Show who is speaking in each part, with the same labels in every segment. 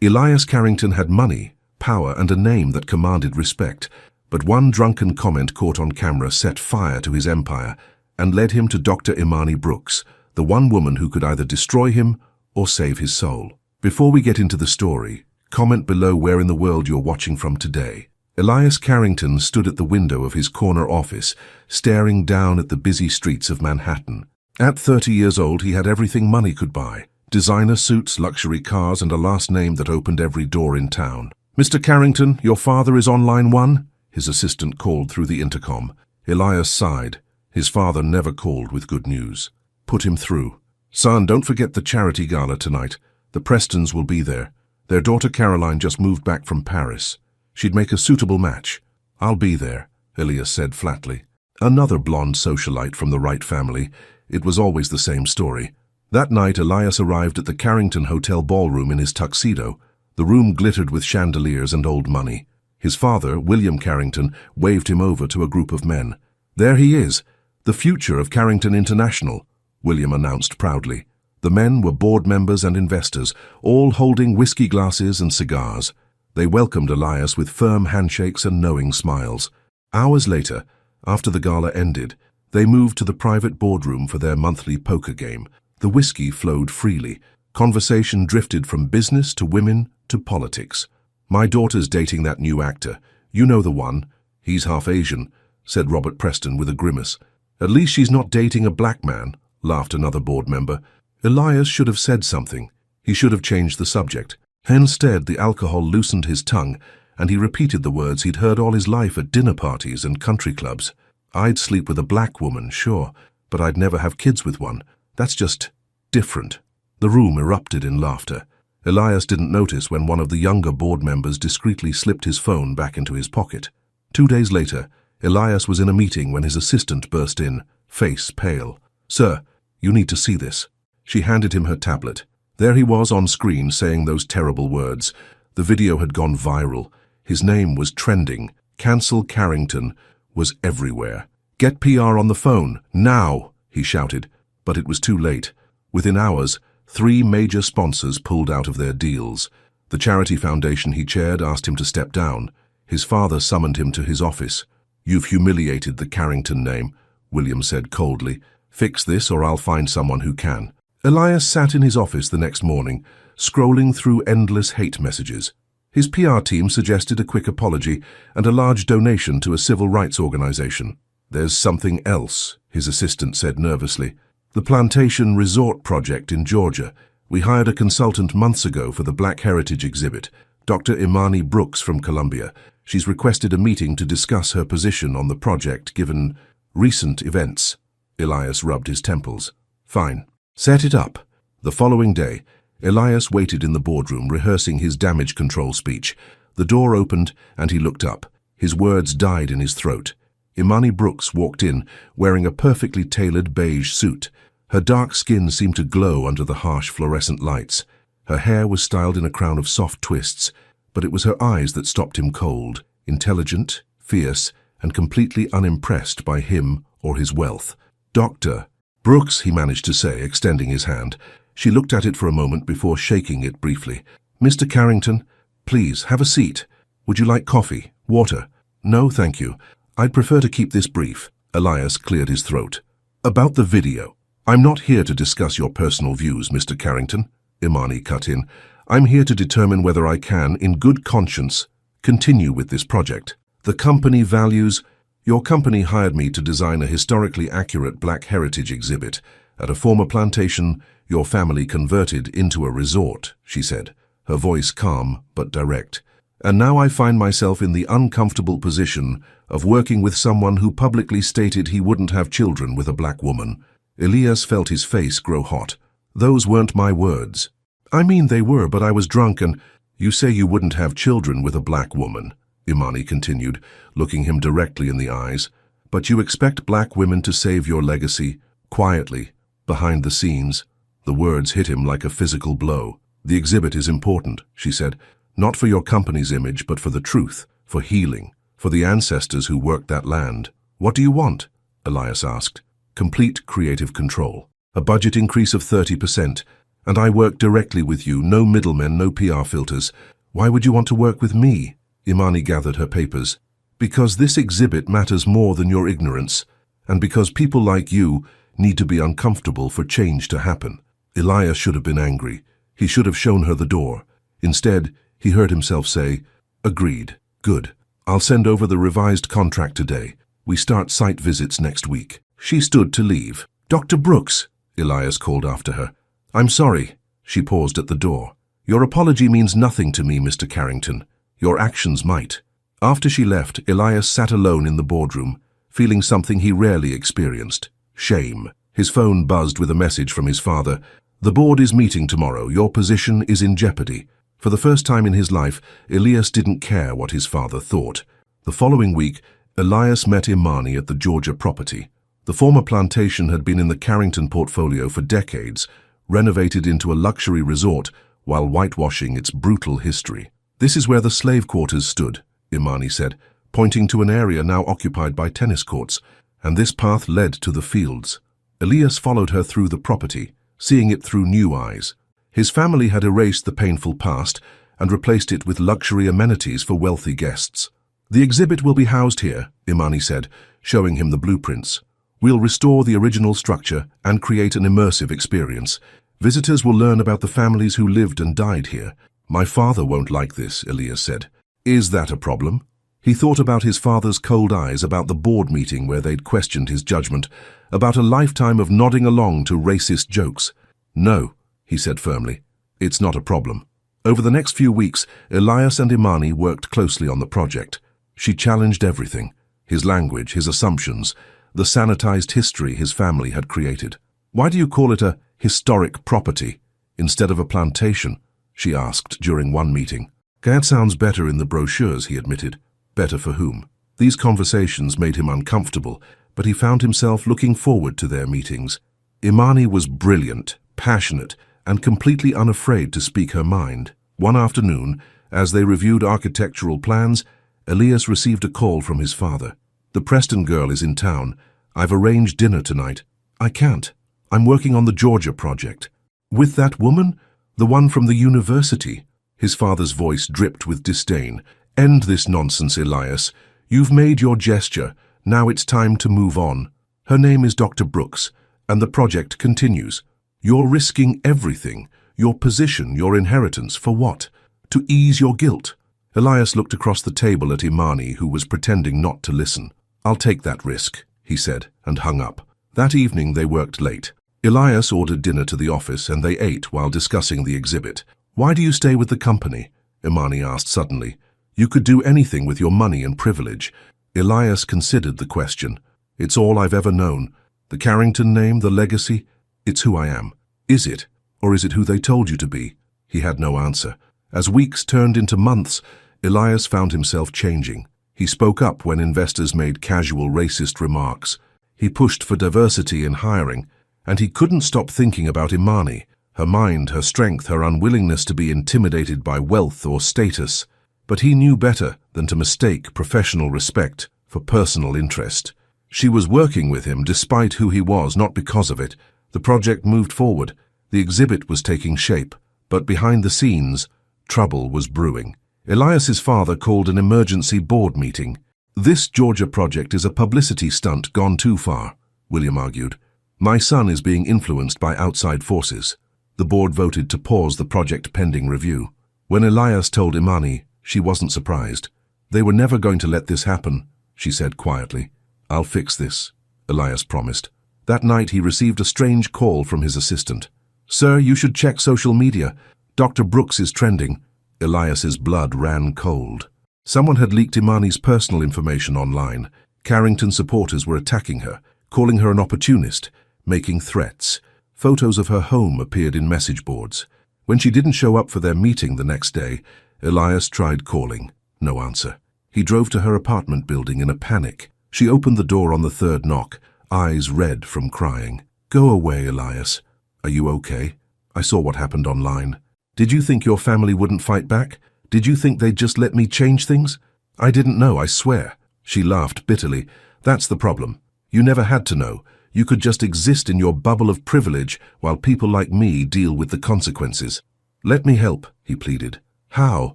Speaker 1: Elias Carrington had money, power, and a name that commanded respect, but one drunken comment caught on camera set fire to his empire and led him to Dr. Imani Brooks, the one woman who could either destroy him or save his soul. Before we get into the story, comment below where in the world you're watching from today. Elias Carrington stood at the window of his corner office, staring down at the busy streets of Manhattan. At 30 years old, he had everything money could buy: designer suits, luxury cars, and a last name that opened every door in town. "Mr. Carrington, your father is on line 1, his assistant called through the intercom. Elias sighed. His father never called with good news. "Put him through." "Son, don't forget the charity gala tonight. The Prestons will be there. Their daughter Caroline just moved back from Paris. She'd make a suitable match." "I'll be there," Elias said flatly. Another blonde socialite from the Wright family. It was always the same story. That night, Elias arrived at the Carrington Hotel ballroom in his tuxedo. The room glittered with chandeliers and old money. His father, William Carrington, waved him over to a group of men. "There he is, the future of Carrington International," William announced proudly. The men were board members and investors, all holding whiskey glasses and cigars. They welcomed Elias with firm handshakes and knowing smiles. Hours later, after the gala ended, they moved to the private boardroom for their monthly poker game. The whiskey flowed freely. Conversation drifted from business to women to politics. "My daughter's dating that new actor. You know the one. He's half Asian," said Robert Preston with a grimace. "At least she's not dating a black man," laughed another board member. Elias should have said something. He should have changed the subject. Instead, the alcohol loosened his tongue, and he repeated the words he'd heard all his life at dinner parties and country clubs. "I'd sleep with a black woman, sure, but I'd never have kids with one. That's just different." The room erupted in laughter. Elias didn't notice when one of the younger board members discreetly slipped his phone back into his pocket. 2 days later, Elias was in a meeting when his assistant burst in, face pale. "Sir, you need to see this." She handed him her tablet. There he was on screen saying those terrible words. The video had gone viral. His name was trending. "Cancel Carrington" was everywhere. "Get PR on the phone, now," he shouted. But it was too late. Within hours, 3 major sponsors pulled out of their deals. The charity foundation he chaired asked him to step down. His father summoned him to his office. "You've humiliated the Carrington name," William said coldly. "Fix this or I'll find someone who can." Elias sat in his office the next morning, scrolling through endless hate messages. His PR team suggested a quick apology and a large donation to a civil rights organization. "There's something else," his assistant said nervously. "The Plantation Resort project in Georgia. We hired a consultant months ago for the Black Heritage exhibit, Dr. Imani Brooks from Columbia. She's requested a meeting to discuss her position on the project given recent events." Elias rubbed his temples. "Fine. Set it up." The following day, Elias waited in the boardroom rehearsing his damage control speech. The door opened and he looked up. His words died in his throat. Imani Brooks walked in, wearing a perfectly tailored beige suit. Her dark skin seemed to glow under the harsh fluorescent lights. Her hair was styled in a crown of soft twists, but it was her eyes that stopped him cold, intelligent, fierce, and completely unimpressed by him or his wealth. "Dr. Brooks," he managed to say, extending his hand. She looked at it for a moment before shaking it briefly. "Mr. Carrington, please, have a seat. Would you like coffee? Water?" "No, thank you. I'd prefer to keep this brief." Elias cleared his throat. "About the video. I'm not here to discuss your personal views, Mr. Carrington," Imani cut in. "I'm here to determine whether I can, in good conscience, continue with this project. The company values... Your company hired me to design a historically accurate Black Heritage exhibit at a former plantation your family converted into a resort," she said, her voice calm but direct. "And now I find myself in the uncomfortable position of working with someone who publicly stated he wouldn't have children with a black woman." Elias felt his face grow hot. "Those weren't my words." "I mean they were, but I was drunk and—" "You say you wouldn't have children with a black woman," Imani continued, looking him directly in the eyes. "But you expect black women to save your legacy, quietly, behind the scenes." The words hit him like a physical blow. "The exhibit is important," she said, "not for your company's image, but for the truth, for healing, for the ancestors who worked that land." "What do you want?" Elias asked. "Complete creative control, a budget increase of 30%, And I work directly with you, no middlemen, no PR filters. Why would you want to work with me? Imani gathered her papers. Because this exhibit matters more than your ignorance, and because people like you need to be uncomfortable for change to happen. Elias should have been angry. He should have shown her the door. Instead, he heard himself say, "Agreed. Good. I'll send over the revised contract today. We start site visits next week." She stood to leave. "Dr. Brooks," Elias called after her. "I'm sorry." She paused at the door. "Your apology means nothing to me, Mr. Carrington. Your actions might." After she left, Elias sat alone in the boardroom, feeling something he rarely experienced: shame. His phone buzzed with a message from his father. "The board is meeting tomorrow. Your position is in jeopardy." For the first time in his life, Elias didn't care what his father thought. The following week, Elias met Imani at the Georgia property. The former plantation had been in the Carrington portfolio for decades, renovated into a luxury resort while whitewashing its brutal history. "This is where the slave quarters stood," Imani said, pointing to an area now occupied by tennis courts, "and this path led to the fields." Elias followed her through the property, seeing it through new eyes. His family had erased the painful past and replaced it with luxury amenities for wealthy guests. "The exhibit will be housed here," Imani said, showing him the blueprints. "We'll restore the original structure and create an immersive experience. Visitors will learn about the families who lived and died here." "My father won't like this," Elias said. "Is that a problem?" He thought about his father's cold eyes, about the board meeting where they'd questioned his judgment, about a lifetime of nodding along to racist jokes. "No," he said firmly. "It's not a problem." Over the next few weeks, Elias and Imani worked closely on the project. She challenged everything: his language, his assumptions, the sanitized history his family had created. "Why do you call it a historic property instead of a plantation?" she asked during one meeting. "That sounds better in the brochures," he admitted. Better for whom? These conversations made him uncomfortable, but he found himself looking forward to their meetings. Imani was brilliant, passionate, and completely unafraid to speak her mind. One afternoon, as they reviewed architectural plans, Elias received a call from his father. "The Preston girl is in town. I've arranged dinner tonight." "I can't. I'm working on the Georgia project." "With that woman? The one from the university?" His father's voice dripped with disdain. "End this nonsense, Elias. You've made your gesture. Now it's time to move on. Her name is Dr. Brooks, and the project continues. You're risking everything, your position, your inheritance, for what? To ease your guilt." Elias looked across the table at Imani, who was pretending not to listen. "I'll take that risk," he said, and hung up. That evening they worked late. Elias ordered dinner to the office, and they ate while discussing the exhibit. "Why do you stay with the company?" Imani asked suddenly. "You could do anything with your money and privilege." Elias considered the question. "It's all I've ever known. The Carrington name, the legacy, it's who I am." "Is it? Or is it who they told you to be?" He had no answer. As weeks turned into months, Elias found himself changing. He spoke up when investors made casual racist remarks. He pushed for diversity in hiring, and he couldn't stop thinking about Imani, her mind, her strength, her unwillingness to be intimidated by wealth or status. But he knew better than to mistake professional respect for personal interest. She was working with him despite who he was, not because of it. The project moved forward. The exhibit was taking shape. But behind the scenes, trouble was brewing. Elias's father called an emergency board meeting. "This Georgia project is a publicity stunt gone too far," William argued. "My son is being influenced by outside forces." The board voted to pause the project pending review. When Elias told Imani, she wasn't surprised. "They were never going to let this happen," she said quietly. "I'll fix this," Elias promised. That night he received a strange call from his assistant. "Sir, you should check social media. Dr. Brooks is trending." Elias's blood ran cold. Someone had leaked Imani's personal information online. Carrington supporters were attacking her, calling her an opportunist, making threats. Photos of her home appeared in message boards. When she didn't show up for their meeting the next day, Elias tried calling. No answer. He drove to her apartment building in a panic. She opened the door on the third knock, eyes red from crying. "Go away, Elias. Are you okay? I saw what happened online. Did you think your family wouldn't fight back? Did you think they'd just let me change things? I didn't know, I swear." She laughed bitterly. "That's the problem. You never had to know. You could just exist in your bubble of privilege while people like me deal with the consequences. Let me help, he pleaded. How?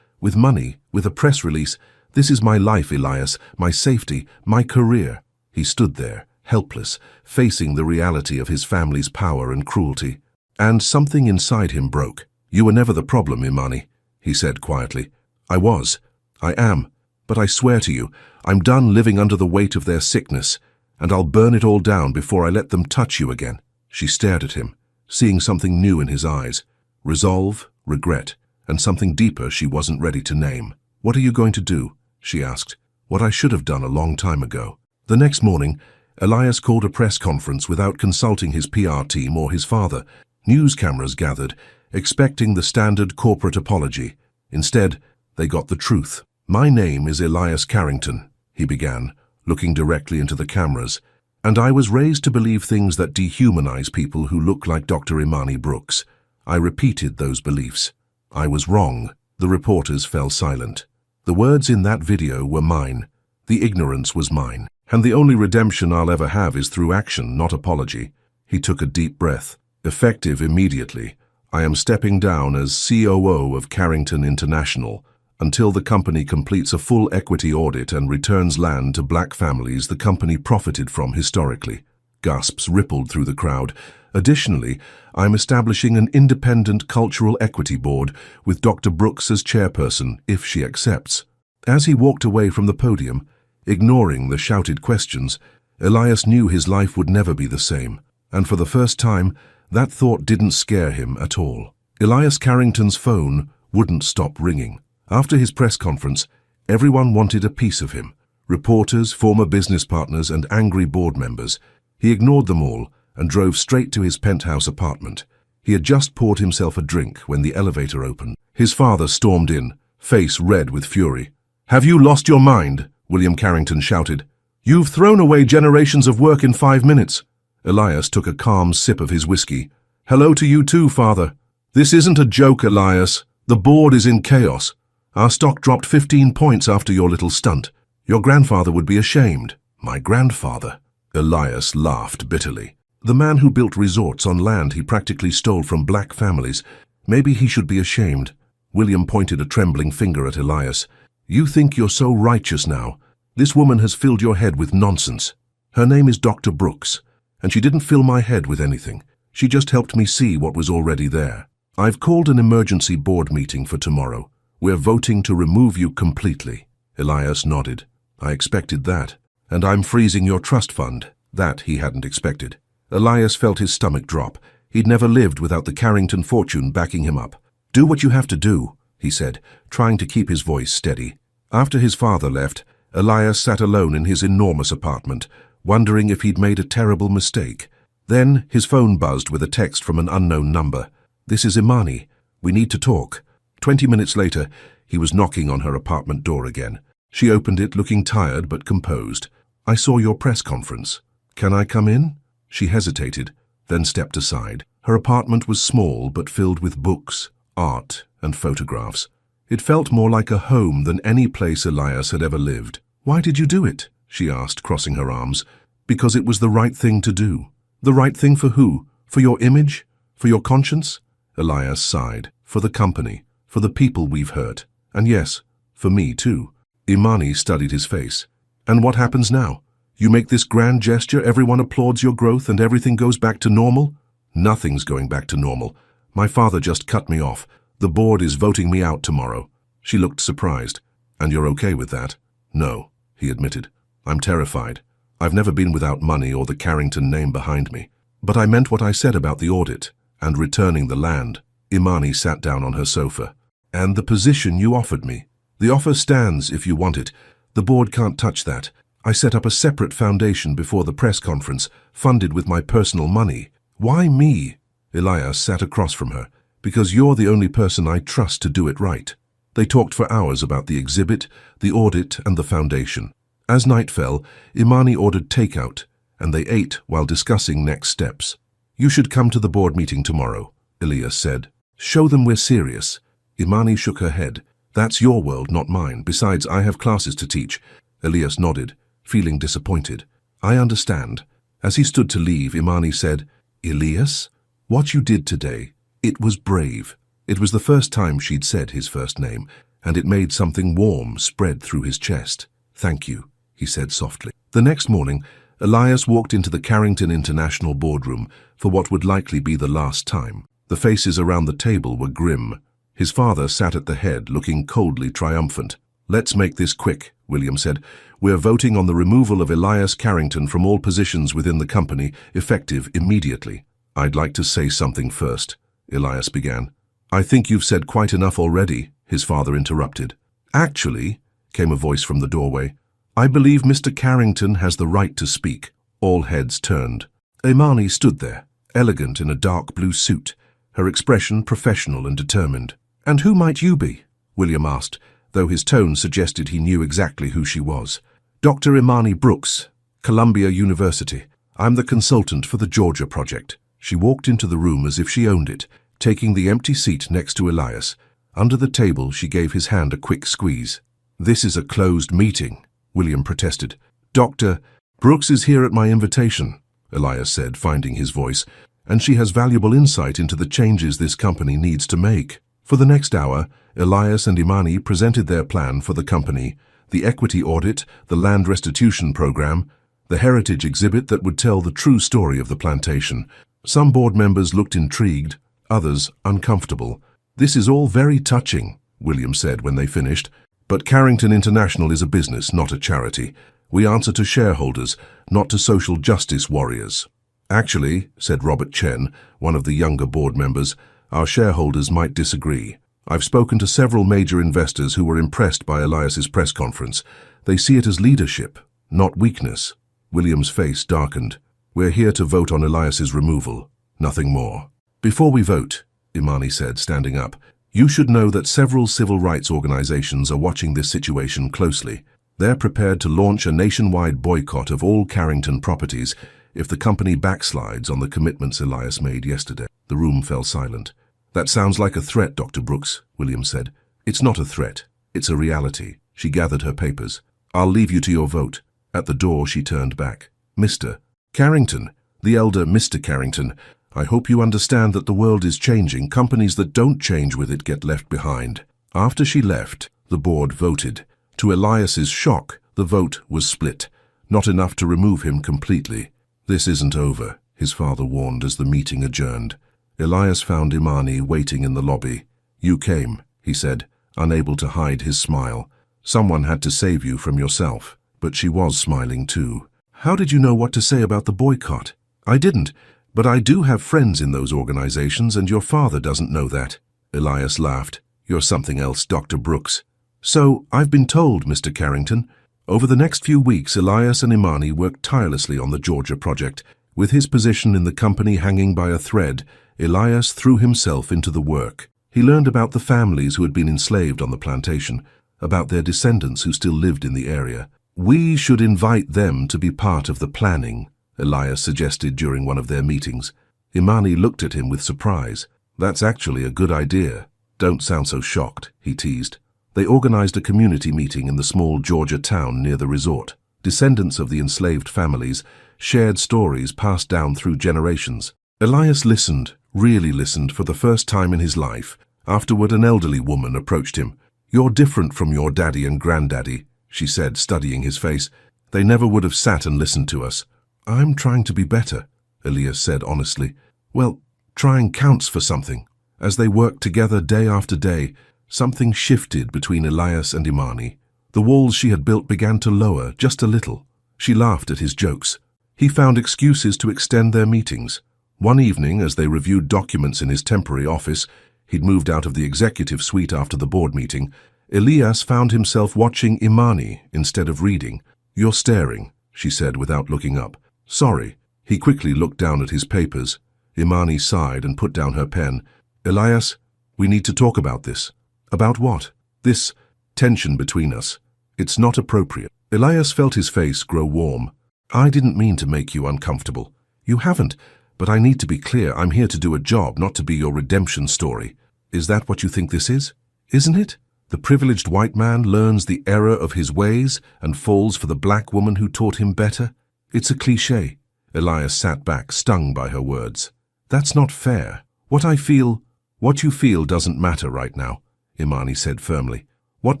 Speaker 1: With money, with a press release. This is my life, Elias, my safety, my career. He stood there, helpless, facing the reality of his family's power and cruelty. And something inside him broke. You were never the problem, Imani, he said quietly. I was. I am. But I swear to you, I'm done living under the weight of their sickness, and I'll burn it all down before I let them touch you again. She stared at him, seeing something new in his eyes. Resolve, regret, and something deeper she wasn't ready to name. What are you going to do? She asked. What I should have done a long time ago. The next morning, Elias called a press conference without consulting his PR team or his father. News cameras gathered, expecting the standard corporate apology. Instead, they got the truth. My name is Elias Carrington, he began, looking directly into the cameras, and I was raised to believe things that dehumanize people who look like Dr. Imani Brooks. I repeated those beliefs. I was wrong. The reporters fell silent. The words in that video were mine. The ignorance was mine. And the only redemption I'll ever have is through action, not apology. He took a deep breath. Effective immediately, I am stepping down as COO of Carrington International. Until the company completes a full equity audit and returns land to black families the company profited from historically. Gasps rippled through the crowd. Additionally, I'm establishing an independent cultural equity board with Dr. Brooks as chairperson, if she accepts. As he walked away from the podium, ignoring the shouted questions, Elias knew his life would never be the same, and for the first time, that thought didn't scare him at all. Elias Carrington's phone wouldn't stop ringing. After his press conference, everyone wanted a piece of him. Reporters, former business partners, and angry board members. He ignored them all and drove straight to his penthouse apartment. He had just poured himself a drink when the elevator opened. His father stormed in, face red with fury. "Have you lost your mind?" William Carrington shouted. "You've thrown away generations of work in 5 minutes." Elias took a calm sip of his whiskey. "Hello to you too, father. This isn't a joke, Elias. The board is in chaos. Our stock dropped 15 points after your little stunt. Your grandfather would be ashamed." "My grandfather?" Elias laughed bitterly. "The man who built resorts on land he practically stole from black families. Maybe he should be ashamed." William pointed a trembling finger at Elias. "You think you're so righteous now. This woman has filled your head with nonsense. Her name is Dr. Brooks, and she didn't fill my head with anything. She just helped me see what was already there. I've called an emergency board meeting for tomorrow. We're voting to remove you completely." Elias nodded. "I expected that. And I'm freezing your trust fund." That he hadn't expected. Elias felt his stomach drop. He'd never lived without the Carrington fortune backing him up. "Do what you have to do," he said, trying to keep his voice steady. After his father left, Elias sat alone in his enormous apartment, wondering if he'd made a terrible mistake. Then his phone buzzed with a text from an unknown number. "This is Imani. We need to talk." 20 minutes later, he was knocking on her apartment door again. She opened it, looking tired but composed. "I saw your press conference. Can I come in?" She hesitated, then stepped aside. Her apartment was small but filled with books, art, and photographs. It felt more like a home than any place Elias had ever lived. "Why did you do it?" she asked, crossing her arms. "Because it was the right thing to do." "The right thing for who? For your image? For your conscience?" Elias sighed. "For the company. For the people we've hurt. And yes, for me too." Imani studied his face. "And what happens now? You make this grand gesture, everyone applauds your growth, and everything goes back to normal?" "Nothing's going back to normal. My father just cut me off. The board is voting me out tomorrow." She looked surprised. "And you're okay with that?" "No," he admitted. "I'm terrified. I've never been without money or the Carrington name behind me. But I meant what I said about the audit and returning the land." Imani sat down on her sofa. "And the position you offered me? The offer stands if you want it. The board can't touch that. I set up a separate foundation before the press conference, funded with my personal money." "Why me?" Elias sat across from her. "Because you're the only person I trust to do it right." They talked for hours about the exhibit, the audit, and the foundation. As night fell, Imani ordered takeout, and they ate while discussing next steps. "You should come to the board meeting tomorrow," Elias said. "Show them we're serious." Imani shook her head. "That's your world, not mine. Besides, I have classes to teach." Elias nodded, feeling disappointed. "I understand." As he stood to leave, Imani said, "Elias, what you did today, it was brave." It was the first time she'd said his first name, and it made something warm spread through his chest. "Thank you," he said softly. The next morning, Elias walked into the Carrington International boardroom for what would likely be the last time. The faces around the table were grim. His father sat at the head, looking coldly triumphant. "Let's make this quick," William said. "We're voting on the removal of Elias Carrington from all positions within the company, effective immediately." "I'd like to say something first," Elias began. "I think you've said quite enough already," his father interrupted. "Actually," came a voice from the doorway, "I believe Mr. Carrington has the right to speak." All heads turned. Imani stood there, elegant in a dark blue suit, her expression professional and determined. "And who might you be?" William asked, though his tone suggested he knew exactly who she was. "Dr. Imani Brooks, Columbia University. I'm the consultant for the Georgia project." She walked into the room as if she owned it, taking the empty seat next to Elias. Under the table, she gave his hand a quick squeeze. "This is a closed meeting," William protested. "Dr. Brooks is here at my invitation," Elias said, finding his voice, "and she has valuable insight into the changes this company needs to make." For the next hour, Elias and Imani presented their plan for the company, the equity audit, the land restitution program, the heritage exhibit that would tell the true story of the plantation. Some board members looked intrigued, others uncomfortable. "This is all very touching," William said when they finished, "but Carrington International is a business, not a charity. We answer to shareholders, not to social justice warriors." "Actually," said Robert Chen, one of the younger board members, "our shareholders might disagree. I've spoken to several major investors who were impressed by Elias's press conference. They see it as leadership, not weakness." William's face darkened. "We're here to vote on Elias's removal, nothing more." "Before we vote," Imani said, standing up, "you should know that several civil rights organizations are watching this situation closely. They're prepared to launch a nationwide boycott of all Carrington properties if the company backslides on the commitments Elias made yesterday." The room fell silent. "That sounds like a threat, Dr. Brooks," William said. "It's not a threat. It's a reality." She gathered her papers. "I'll leave you to your vote." At the door, she turned back. "Mr. Carrington, the elder Mr. Carrington, I hope you understand that the world is changing. Companies that don't change with it get left behind." After she left, the board voted. To Elias's shock, the vote was split. Not enough to remove him completely. "This isn't over," his father warned as the meeting adjourned. Elias found Imani waiting in the lobby. "You came," he said, unable to hide his smile. "Someone had to save you from yourself." But she was smiling too. "How did you know what to say about the boycott?" "I didn't. But I do have friends in those organizations, and your father doesn't know that." Elias laughed. "You're something else, Dr. Brooks." "So, I've been told, Mr. Carrington." Over the next few weeks, Elias and Imani worked tirelessly on the Georgia project. With his position in the company hanging by a thread, Elias threw himself into the work. He learned about the families who had been enslaved on the plantation, about their descendants who still lived in the area. "We should invite them to be part of the planning," Elias suggested during one of their meetings. Imani looked at him with surprise. "That's actually a good idea. Don't sound so shocked," he teased. They organized a community meeting in the small Georgia town near the resort. Descendants of the enslaved families shared stories passed down through generations. Elias listened, really listened, for the first time in his life. Afterward, an elderly woman approached him. "You're different from your daddy and granddaddy," she said, studying his face. "They never would have sat and listened to us." "I'm trying to be better," Elias said honestly. "Well, trying counts for something." As they worked together day after day, something shifted between Elias and Imani. The walls she had built began to lower, just a little. She laughed at his jokes. He found excuses to extend their meetings. One evening, as they reviewed documents in his temporary office, he'd moved out of the executive suite after the board meeting, Elias found himself watching Imani instead of reading. "You're staring," she said without looking up. "Sorry." He quickly looked down at his papers. Imani sighed and put down her pen. "Elias, we need to talk about this." "About what?" "This tension between us. It's not appropriate." Elias felt his face grow warm. "I didn't mean to make you uncomfortable." "You haven't, but I need to be clear. I'm here to do a job, not to be your redemption story." "Is that what you think this is?" "Isn't it? The privileged white man learns the error of his ways and falls for the black woman who taught him better. It's a cliché. Elias sat back, stung by her words. That's not fair. What you feel doesn't matter right now, Imani said firmly. What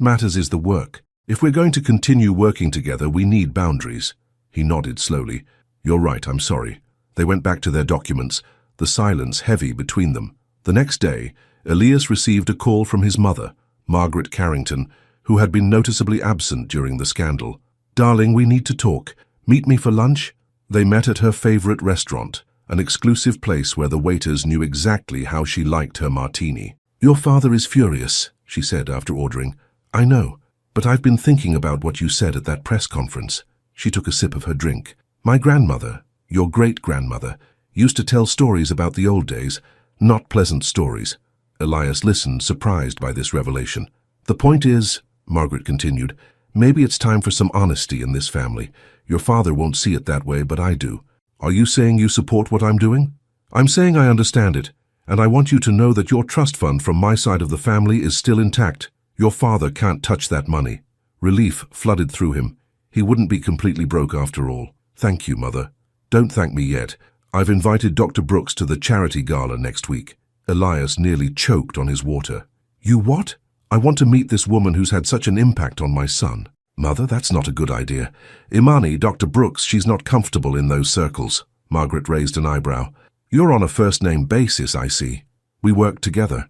Speaker 1: matters is the work. If we're going to continue working together, we need boundaries. He nodded slowly. You're right, I'm sorry. They went back to their documents, the silence heavy between them. The next day, Elias received a call from his mother, Margaret Carrington, who had been noticeably absent during the scandal. Darling, we need to talk. Meet me for lunch? They met at her favorite restaurant, an exclusive place where the waiters knew exactly how she liked her martini. Your father is furious, she said after ordering. I know, but I've been thinking about what you said at that press conference. She took a sip of her drink. My grandmother, your great-grandmother, used to tell stories about the old days, not pleasant stories. Elias listened, surprised by this revelation. The point is, Margaret continued, maybe it's time for some honesty in this family. Your father won't see it that way, but I do. Are you saying you support what I'm doing? I'm saying I understand it, and I want you to know that your trust fund from my side of the family is still intact. Your father can't touch that money. Relief flooded through him. He wouldn't be completely broke after all. Thank you, Mother. Don't thank me yet. I've invited Dr. Brooks to the charity gala next week. Elias nearly choked on his water. You what? I want to meet this woman who's had such an impact on my son. Mother, that's not a good idea. Imani, Dr. Brooks, she's not comfortable in those circles. Margaret raised an eyebrow. You're on a first-name basis, I see. We work together.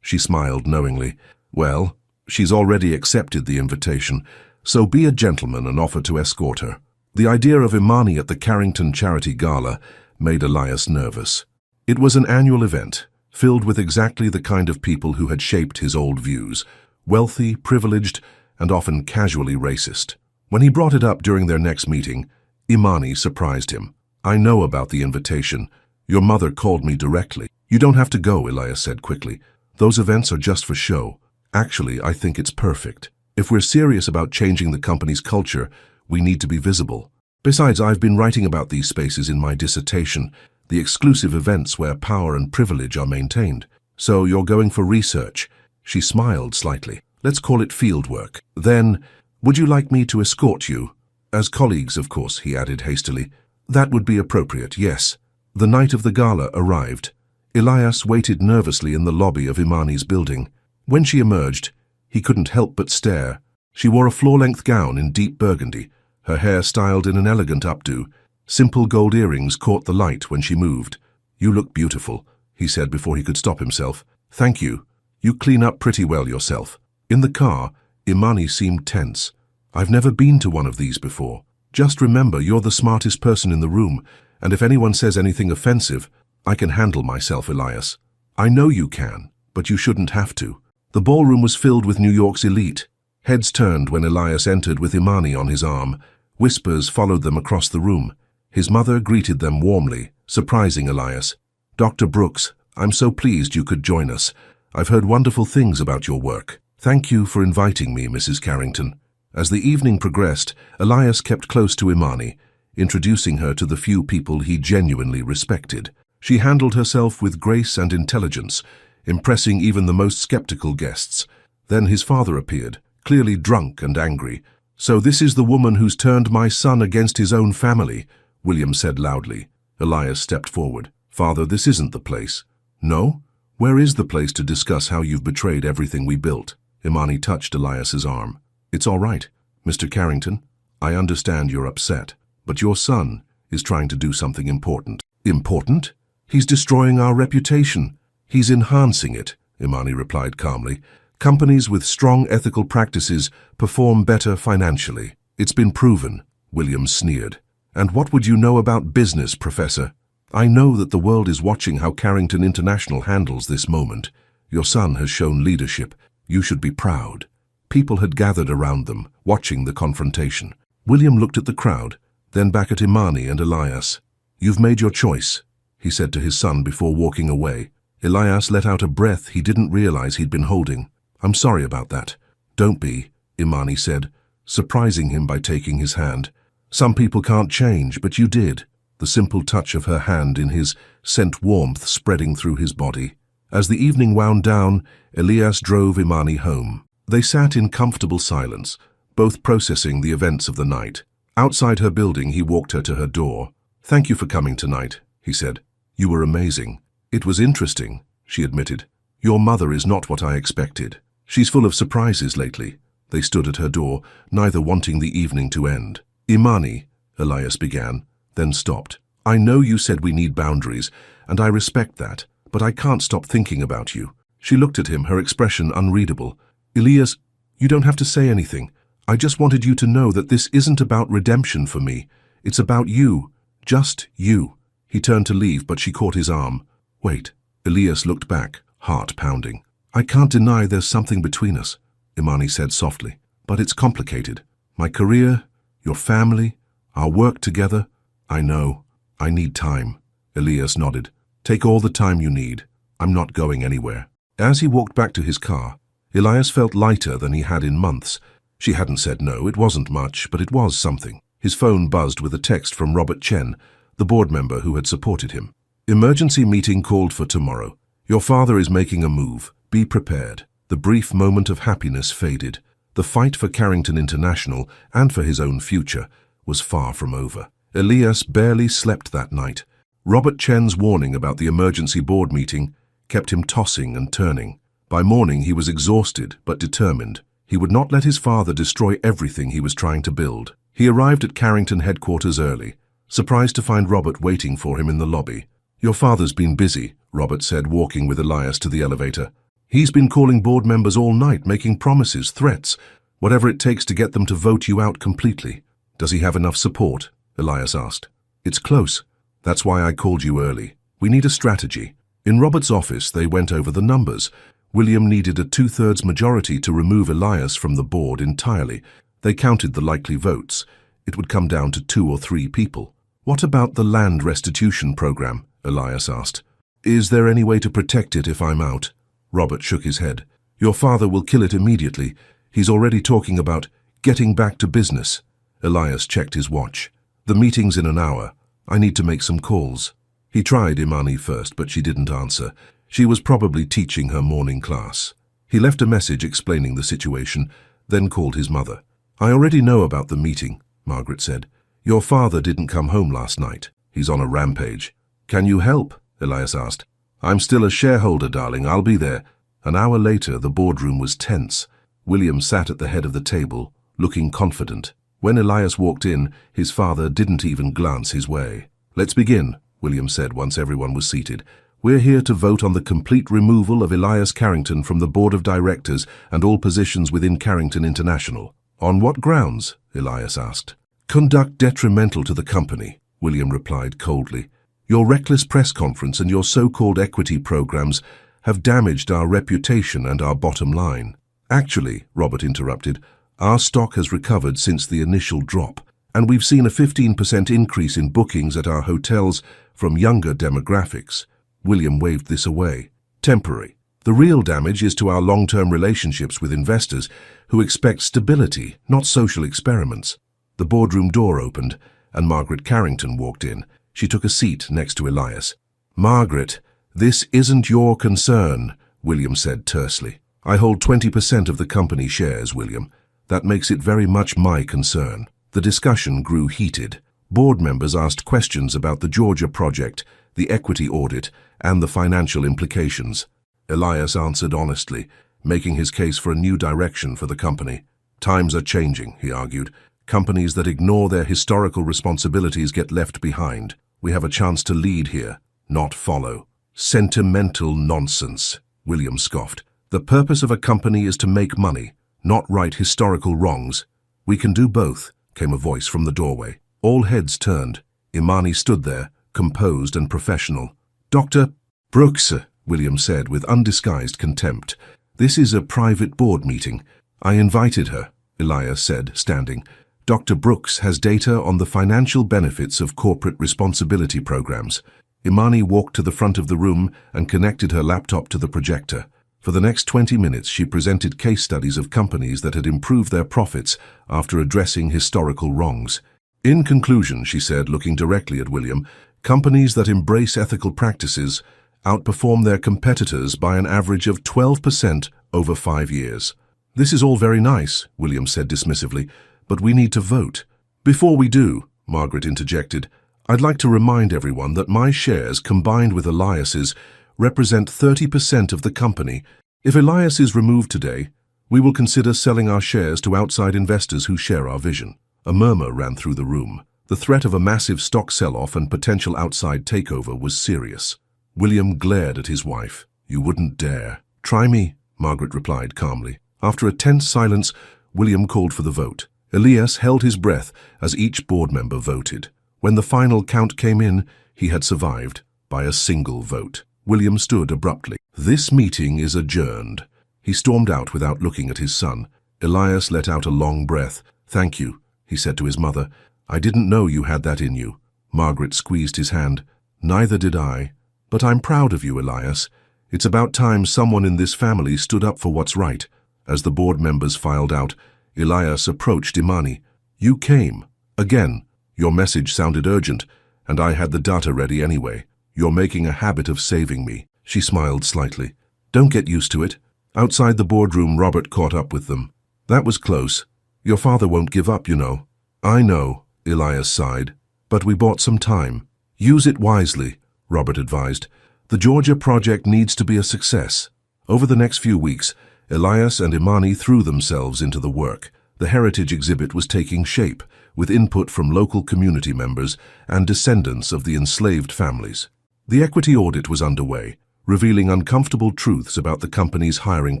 Speaker 1: She smiled knowingly. Well, she's already accepted the invitation, so be a gentleman and offer to escort her. The idea of Imani at the Carrington Charity Gala made Elias nervous. It was an annual event, filled with exactly the kind of people who had shaped his old views, wealthy, privileged, and often casually racist. When he brought it up during their next meeting, Imani surprised him. I know about the invitation. Your mother called me directly. You don't have to go, Elias said quickly. Those events are just for show. Actually, I think it's perfect. If we're serious about changing the company's culture, we need to be visible. Besides, I've been writing about these spaces in my dissertation, the exclusive events where power and privilege are maintained. So you're going for research. She smiled slightly. Let's call it field work. Then, would you like me to escort you? As colleagues, of course, he added hastily. That would be appropriate, yes. The night of the gala arrived. Elias waited nervously in the lobby of Imani's building. When she emerged, he couldn't help but stare. She wore a floor-length gown in deep burgundy, her hair styled in an elegant updo. Simple gold earrings caught the light when she moved. You look beautiful, he said before he could stop himself. Thank you. You clean up pretty well yourself. In the car, Imani seemed tense. I've never been to one of these before. Just remember, you're the smartest person in the room, and if anyone says anything offensive, I can handle myself, Elias. I know you can, but you shouldn't have to. The ballroom was filled with New York's elite. Heads turned when Elias entered with Imani on his arm. Whispers followed them across the room. His mother greeted them warmly, surprising Elias. Dr. Brooks, I'm so pleased you could join us. I've heard wonderful things about your work. Thank you for inviting me, Mrs. Carrington. As the evening progressed, Elias kept close to Imani, introducing her to the few people he genuinely respected. She handled herself with grace and intelligence, impressing even the most skeptical guests. Then his father appeared, clearly drunk and angry. So this is the woman who's turned my son against his own family, William said loudly. Elias stepped forward. Father, this isn't the place. No? Where is the place to discuss how you've betrayed everything we built? Imani touched Elias's arm. It's all right, Mr. Carrington. I understand you're upset, but your son is trying to do something important. Important? He's destroying our reputation. He's enhancing it, Imani replied calmly. Companies with strong ethical practices perform better financially. It's been proven, William sneered. And what would you know about business, Professor? I know that the world is watching how Carrington International handles this moment. Your son has shown leadership. You should be proud. People had gathered around them, watching the confrontation. William looked at the crowd, then back at Imani and Elias. You've made your choice, he said to his son before walking away. Elias let out a breath he didn't realize he'd been holding. I'm sorry about that. Don't be, Imani said, surprising him by taking his hand. Some people can't change, but you did. The simple touch of her hand in his sent warmth spreading through his body. As the evening wound down, Elias drove Imani home. They sat in comfortable silence, both processing the events of the night. Outside her building, he walked her to her door. "Thank you for coming tonight," he said. "You were amazing." "It was interesting," she admitted. "Your mother is not what I expected. She's full of surprises lately." They stood at her door, neither wanting the evening to end. "Imani," Elias began, then stopped. "I know you said we need boundaries, and I respect that, but I can't stop thinking about you." She looked at him, her expression unreadable. "Elias, you don't have to say anything. I just wanted you to know that this isn't about redemption for me. It's about you. Just you." He turned to leave, but she caught his arm. "Wait." Elias looked back, heart pounding. "I can't deny there's something between us," Imani said softly. "But it's complicated. My career, your family, our work together. I know. I need time." Elias nodded. "Take all the time you need. I'm not going anywhere." As he walked back to his car, Elias felt lighter than he had in months. She hadn't said no. It wasn't much, but it was something. His phone buzzed with a text from Robert Chen, the board member who had supported him. "Emergency meeting called for tomorrow. Your father is making a move. Be prepared." The brief moment of happiness faded. The fight for Carrington International and for his own future was far from over. Elias barely slept that night. Robert Chen's warning about the emergency board meeting kept him tossing and turning. By morning he was exhausted but determined. He would not let his father destroy everything he was trying to build. He arrived at Carrington headquarters early, surprised to find Robert waiting for him in the lobby. "Your father's been busy," Robert said, walking with Elias to the elevator. "He's been calling board members all night, making promises, threats, whatever it takes to get them to vote you out completely." "Does he have enough support?" Elias asked. "It's close. That's why I called you early. We need a strategy." In Robert's office, they went over the numbers. William needed a 2/3 majority to remove Elias from the board entirely. They counted the likely votes. It would come down to 2 or 3 people. "What about the land restitution program?" Elias asked. "Is there any way to protect it if I'm out?" Robert shook his head. "Your father will kill it immediately. He's already talking about getting back to business." Elias checked his watch. "The meeting's in an hour. I need to make some calls." He tried Imani first, but she didn't answer. She was probably teaching her morning class. He left a message explaining the situation, then called his mother. "I already know about the meeting," Margaret said. "Your father didn't come home last night. He's on a rampage." "Can you help?" Elias asked. "I'm still a shareholder, darling. I'll be there." An hour later, the boardroom was tense. William sat at the head of the table, looking confident. When Elias walked in, his father didn't even glance his way. "Let's begin," William said once everyone was seated. "We're here to vote on the complete removal of Elias Carrington from the board of directors and all positions within Carrington International." "On what grounds?" Elias asked. "Conduct detrimental to the company," William replied coldly. "Your reckless press conference and your so-called equity programs have damaged our reputation and our bottom line." "Actually," Robert interrupted, "our stock has recovered since the initial drop, and we've seen a 15% increase in bookings at our hotels from younger demographics." William waved this away. "Temporary. The real damage is to our long-term relationships with investors who expect stability, not social experiments." The boardroom door opened, and Margaret Carrington walked in. She took a seat next to Elias. "Margaret, this isn't your concern," William said tersely. "I hold 20% of the company shares, William. That makes it very much my concern." The discussion grew heated. Board members asked questions about the Georgia project, the equity audit, and the financial implications. Elias answered honestly, making his case for a new direction for the company. "Times are changing," he argued. "Companies that ignore their historical responsibilities get left behind. We have a chance to lead here, not follow." "Sentimental nonsense," William scoffed. "The purpose of a company is to make money, not right historical wrongs." "We can do both," came a voice from the doorway. All heads turned. Imani stood there, composed and professional. "Dr. Brooks," William said with undisguised contempt. "This is a private board meeting. I invited her," Elias said, standing. "Dr. Brooks has data on the financial benefits of corporate responsibility programs." Imani walked to the front of the room and connected her laptop to the projector. For the next 20 minutes, she presented case studies of companies that had improved their profits after addressing historical wrongs. "In conclusion," she said, looking directly at William, "companies that embrace ethical practices outperform their competitors by an average of 12% over 5 years. "This is all very nice," William said dismissively, "but we need to vote." Before we do, Margaret interjected, I'd like to remind everyone that my shares, combined with Elias's, represent 30% of the company. If Elias is removed today, we will consider selling our shares to outside investors who share our vision. A murmur ran through the room. The threat of a massive stock sell-off and potential outside takeover was serious. William glared at his wife. You wouldn't dare. Try me, Margaret replied calmly. After a tense silence, William called for the vote. Elias held his breath as each board member voted. When the final count came in, he had survived by a single vote. William stood abruptly. This meeting is adjourned. He stormed out without looking at his son. Elias let out a long breath. Thank you, he said to his mother. I didn't know you had that in you. Margaret squeezed his hand. Neither did I. But I'm proud of you, Elias. It's about time someone in this family stood up for what's right. As the board members filed out, Elias approached Imani. You came. Again. Your message sounded urgent, and I had the data ready anyway. You're making a habit of saving me. She smiled slightly. Don't get used to it. Outside the boardroom, Robert caught up with them. That was close. Your father won't give up, you know. I know, Elias sighed. But we bought some time. Use it wisely, Robert advised. The Georgia project needs to be a success. Over the next few weeks, Elias and Imani threw themselves into the work. The heritage exhibit was taking shape, with input from local community members and descendants of the enslaved families. The equity audit was underway, revealing uncomfortable truths about the company's hiring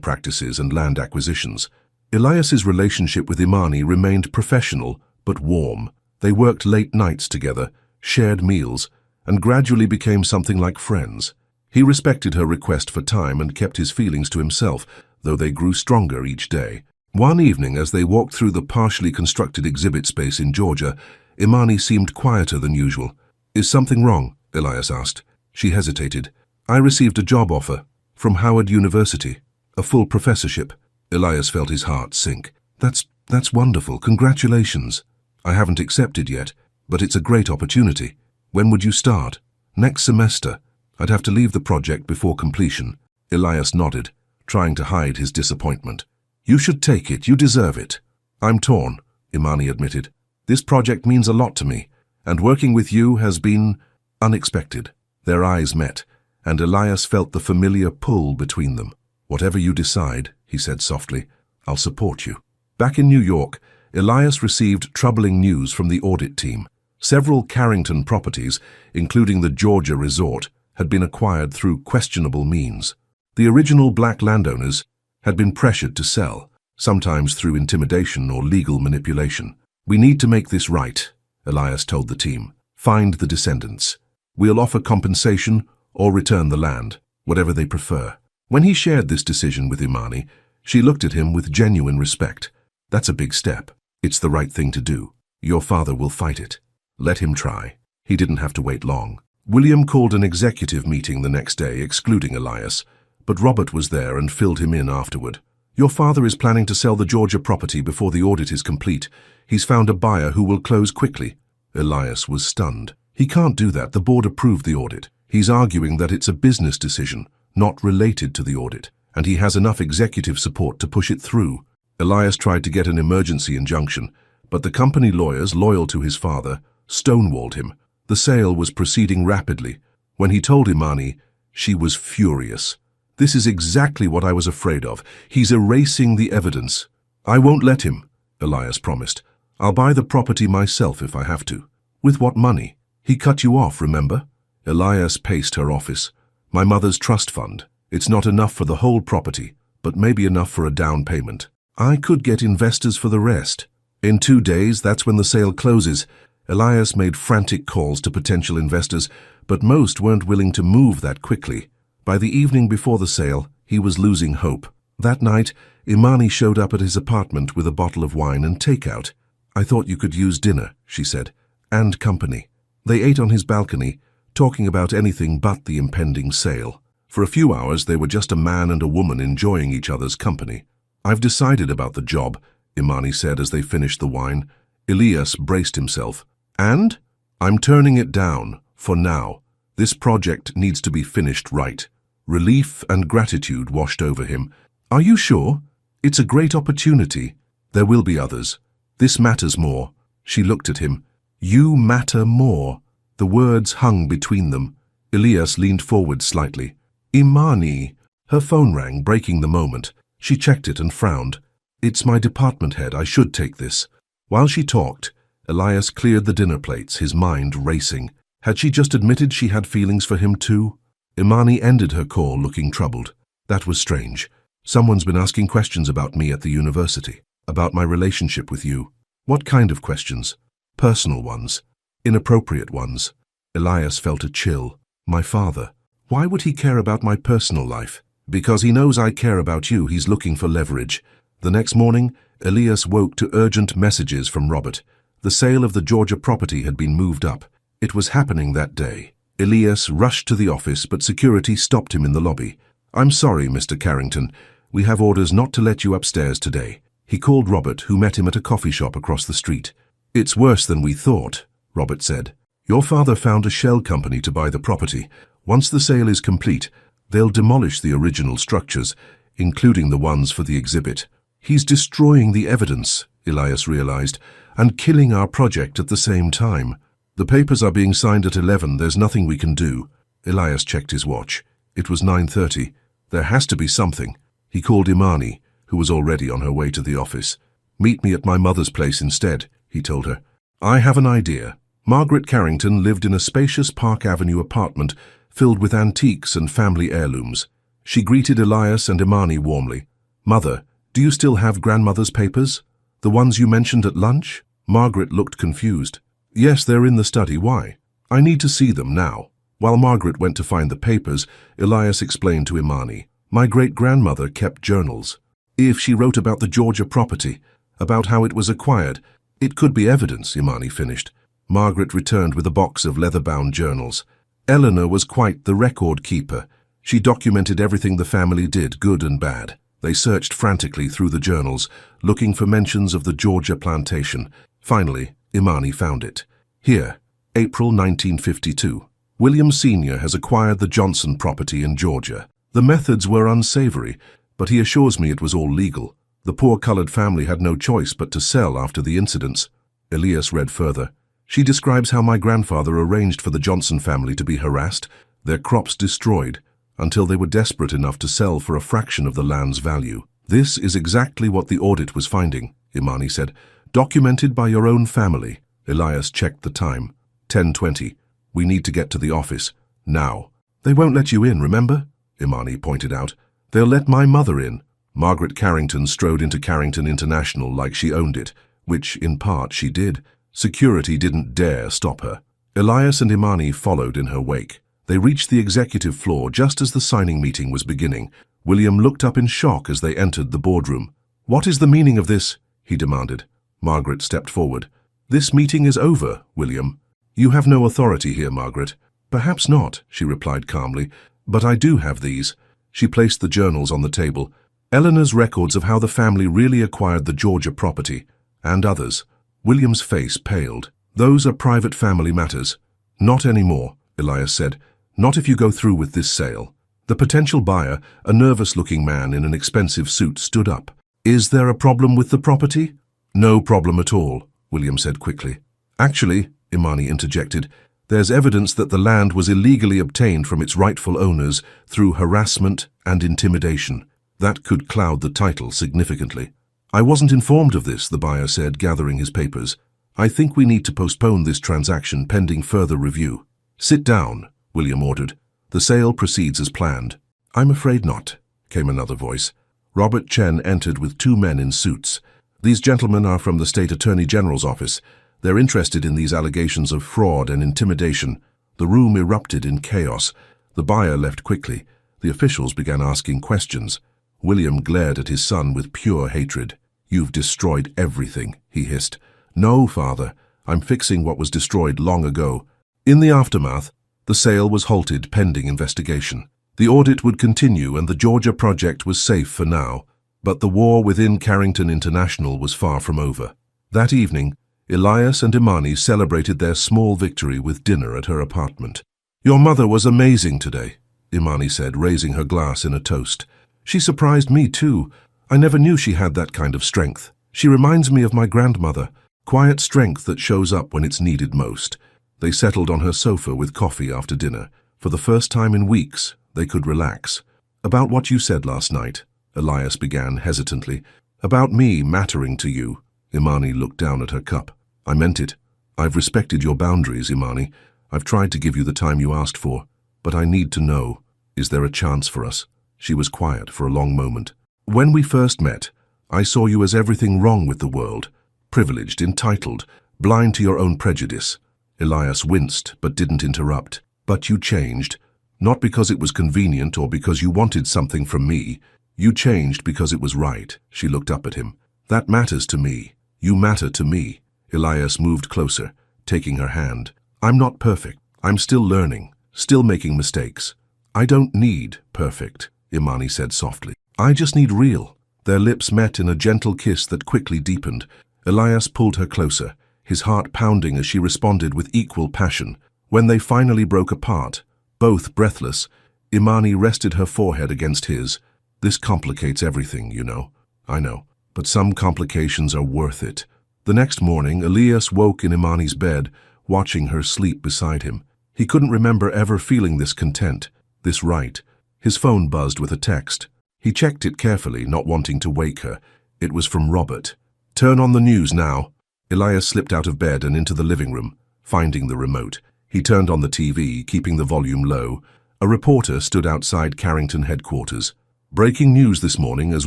Speaker 1: practices and land acquisitions. Elias's relationship with Imani remained professional but warm. They worked late nights together, shared meals, and gradually became something like friends. He respected her request for time and kept his feelings to himself, though they grew stronger each day. One evening, as they walked through the partially constructed exhibit space in Georgia, Imani seemed quieter than usual. Is something wrong? Elias asked. She hesitated. I received a job offer from Howard University, a full professorship. Elias felt his heart sink. That's wonderful. Congratulations. I haven't accepted yet, but it's a great opportunity. When would you start? Next semester. I'd have to leave the project before completion. Elias nodded, trying to hide his disappointment. You should take it. You deserve it. I'm torn, Imani admitted. This project means a lot to me, and working with you has been unexpected. Their eyes met, and Elias felt the familiar pull between them. Whatever you decide, he said softly, I'll support you. Back in New York, Elias received troubling news from the audit team. Several Carrington properties, including the Georgia resort, had been acquired through questionable means. The original black landowners had been pressured to sell, sometimes through intimidation or legal manipulation. We need to make this right, Elias told the team. Find the descendants. We'll offer compensation or return the land, whatever they prefer. When he shared this decision with Imani, she looked at him with genuine respect. That's a big step. It's the right thing to do. Your father will fight it. Let him try. He didn't have to wait long. William called an executive meeting the next day, excluding Elias, but Robert was there and filled him in afterward. Your father is planning to sell the Georgia property before the audit is complete. He's found a buyer who will close quickly. Elias was stunned. He can't do that. The board approved the audit. He's arguing that it's a business decision, not related to the audit, and he has enough executive support to push it through. Elias tried to get an emergency injunction, but the company lawyers, loyal to his father, stonewalled him. The sale was proceeding rapidly. When he told Imani, she was furious. This is exactly what I was afraid of. He's erasing the evidence. I won't let him, Elias promised. I'll buy the property myself if I have to. With what money? He cut you off, remember? Elias paced her office. My mother's trust fund. It's not enough for the whole property, but maybe enough for a down payment. I could get investors for the rest. In 2 days, that's when the sale closes. Elias made frantic calls to potential investors, but most weren't willing to move that quickly. By the evening before the sale, he was losing hope. That night, Imani showed up at his apartment with a bottle of wine and takeout. I thought you could use dinner, she said, and company. They ate on his balcony, talking about anything but the impending sale. For a few hours, they were just a man and a woman enjoying each other's company. I've decided about the job, Imani said as they finished the wine. Elias braced himself. And? I'm turning it down, for now. This project needs to be finished right. Relief and gratitude washed over him. Are you sure? It's a great opportunity. There will be others. This matters more. She looked at him. You matter more. The words hung between them. Elias leaned forward slightly. Imani. Her phone rang, breaking the moment. She checked it and frowned. It's my department head. I should take this. While she talked, Elias cleared the dinner plates, his mind racing. Had she just admitted she had feelings for him too? Imani ended her call looking troubled. That was strange. Someone's been asking questions about me at the university, about my relationship with you. What kind of questions? Personal ones. Inappropriate ones. Elias felt a chill. My father. Why would he care about my personal life? Because he knows I care about you, he's looking for leverage. The next morning, Elias woke to urgent messages from Robert. The sale of the Georgia property had been moved up. It was happening that day. Elias rushed to the office, but security stopped him in the lobby. I'm sorry, Mr. Carrington. We have orders not to let you upstairs today. He called Robert, who met him at a coffee shop across the street. It's worse than we thought, Robert said. Your father found a shell company to buy the property. Once the sale is complete, they'll demolish the original structures, including the ones for the exhibit. He's destroying the evidence, Elias realized, and killing our project at the same time. The papers are being signed at 11. There's nothing we can do. Elias checked his watch. It was 9:30. There has to be something. He called Imani, who was already on her way to the office. Meet me at my mother's place instead, he told her. I have an idea. Margaret Carrington lived in a spacious Park Avenue apartment filled with antiques and family heirlooms. She greeted Elias and Imani warmly. Mother, do you still have grandmother's papers? The ones you mentioned at lunch? Margaret looked confused. Yes, they're in the study. Why? I need to see them now. While Margaret went to find the papers, Elias explained to Imani. My great-grandmother kept journals. If she wrote about the Georgia property, about how it was acquired, it could be evidence, Imani finished. Margaret returned with a box of leather-bound journals. Eleanor was quite the record keeper. She documented everything the family did, good and bad. They searched frantically through the journals, looking for mentions of the Georgia plantation. Finally, Imani found it. Here, April 1952. William Sr. has acquired the Johnson property in Georgia. The methods were unsavory, but he assures me it was all legal. The poor colored family had no choice but to sell after the incidents. Elias read further. She describes how my grandfather arranged for the Johnson family to be harassed, their crops destroyed, until they were desperate enough to sell for a fraction of the land's value. This is exactly what the audit was finding, Imani said. Documented by your own family. Elias checked the time. 10:20. We need to get to the office. Now. They won't let you in, remember? Imani pointed out. They'll let my mother in. Margaret Carrington strode into Carrington International like she owned it, which, in part, she did. Security didn't dare stop her. Elias and Imani followed in her wake. They reached the executive floor just as the signing meeting was beginning. William looked up in shock as they entered the boardroom. What is the meaning of this? He demanded. Margaret stepped forward. This meeting is over, William. You have no authority here, Margaret. Perhaps not, she replied calmly, but I do have these. She placed the journals on the table. Eleanor's records of how the family really acquired the Georgia property, and others. William's face paled. Those are private family matters. Not anymore, Elias said. Not if you go through with this sale. The potential buyer, a nervous-looking man in an expensive suit, stood up. Is there a problem with the property? No problem at all, William said quickly. Actually, Imani interjected, there's evidence that the land was illegally obtained from its rightful owners through harassment and intimidation. That could cloud the title significantly. I wasn't informed of this, the buyer said, gathering his papers. I think we need to postpone this transaction pending further review. Sit down, William ordered. The sale proceeds as planned. I'm afraid not, came another voice. Robert Chen entered with two men in suits. These gentlemen are from the State Attorney General's office. They're interested in these allegations of fraud and intimidation. The room erupted in chaos. The buyer left quickly. The officials began asking questions. William glared at his son with pure hatred. You've destroyed everything, he hissed. No, father. I'm fixing what was destroyed long ago. In the aftermath, the sale was halted pending investigation. The audit would continue and the Georgia project was safe for now. But the war within Carrington International was far from over. That evening, Elias and Imani celebrated their small victory with dinner at her apartment. Your mother was amazing today, Imani said, raising her glass in a toast. She surprised me too. I never knew she had that kind of strength. She reminds me of my grandmother. Quiet strength that shows up when it's needed most. They settled on her sofa with coffee after dinner. For the first time in weeks, they could relax. "About what you said last night," Elias began hesitantly. "About me mattering to you." Imani looked down at her cup. "I meant it. I've respected your boundaries, Imani. I've tried to give you the time you asked for. But I need to know, is there a chance for us?" She was quiet for a long moment. "When we first met, I saw you as everything wrong with the world. Privileged, entitled, blind to your own prejudice." Elias winced but didn't interrupt. "But you changed. Not because it was convenient or because you wanted something from me. You changed because it was right." She looked up at him. "That matters to me. You matter to me." Elias moved closer, taking her hand. "I'm not perfect. I'm still learning, still making mistakes. I don't need perfect," Imani said softly. "I just need real." Their lips met in a gentle kiss that quickly deepened. Elias pulled her closer, his heart pounding as she responded with equal passion. When they finally broke apart, both breathless, Imani rested her forehead against his. "This complicates everything, you know." "I know, but some complications are worth it." The next morning, Elias woke in Imani's bed, watching her sleep beside him. He couldn't remember ever feeling this content, this right. His phone buzzed with a text. He checked it carefully, not wanting to wake her. It was from Robert. "Turn on the news now." Elias slipped out of bed and into the living room, finding the remote. He turned on the TV, keeping the volume low. A reporter stood outside Carrington headquarters. "Breaking news this morning as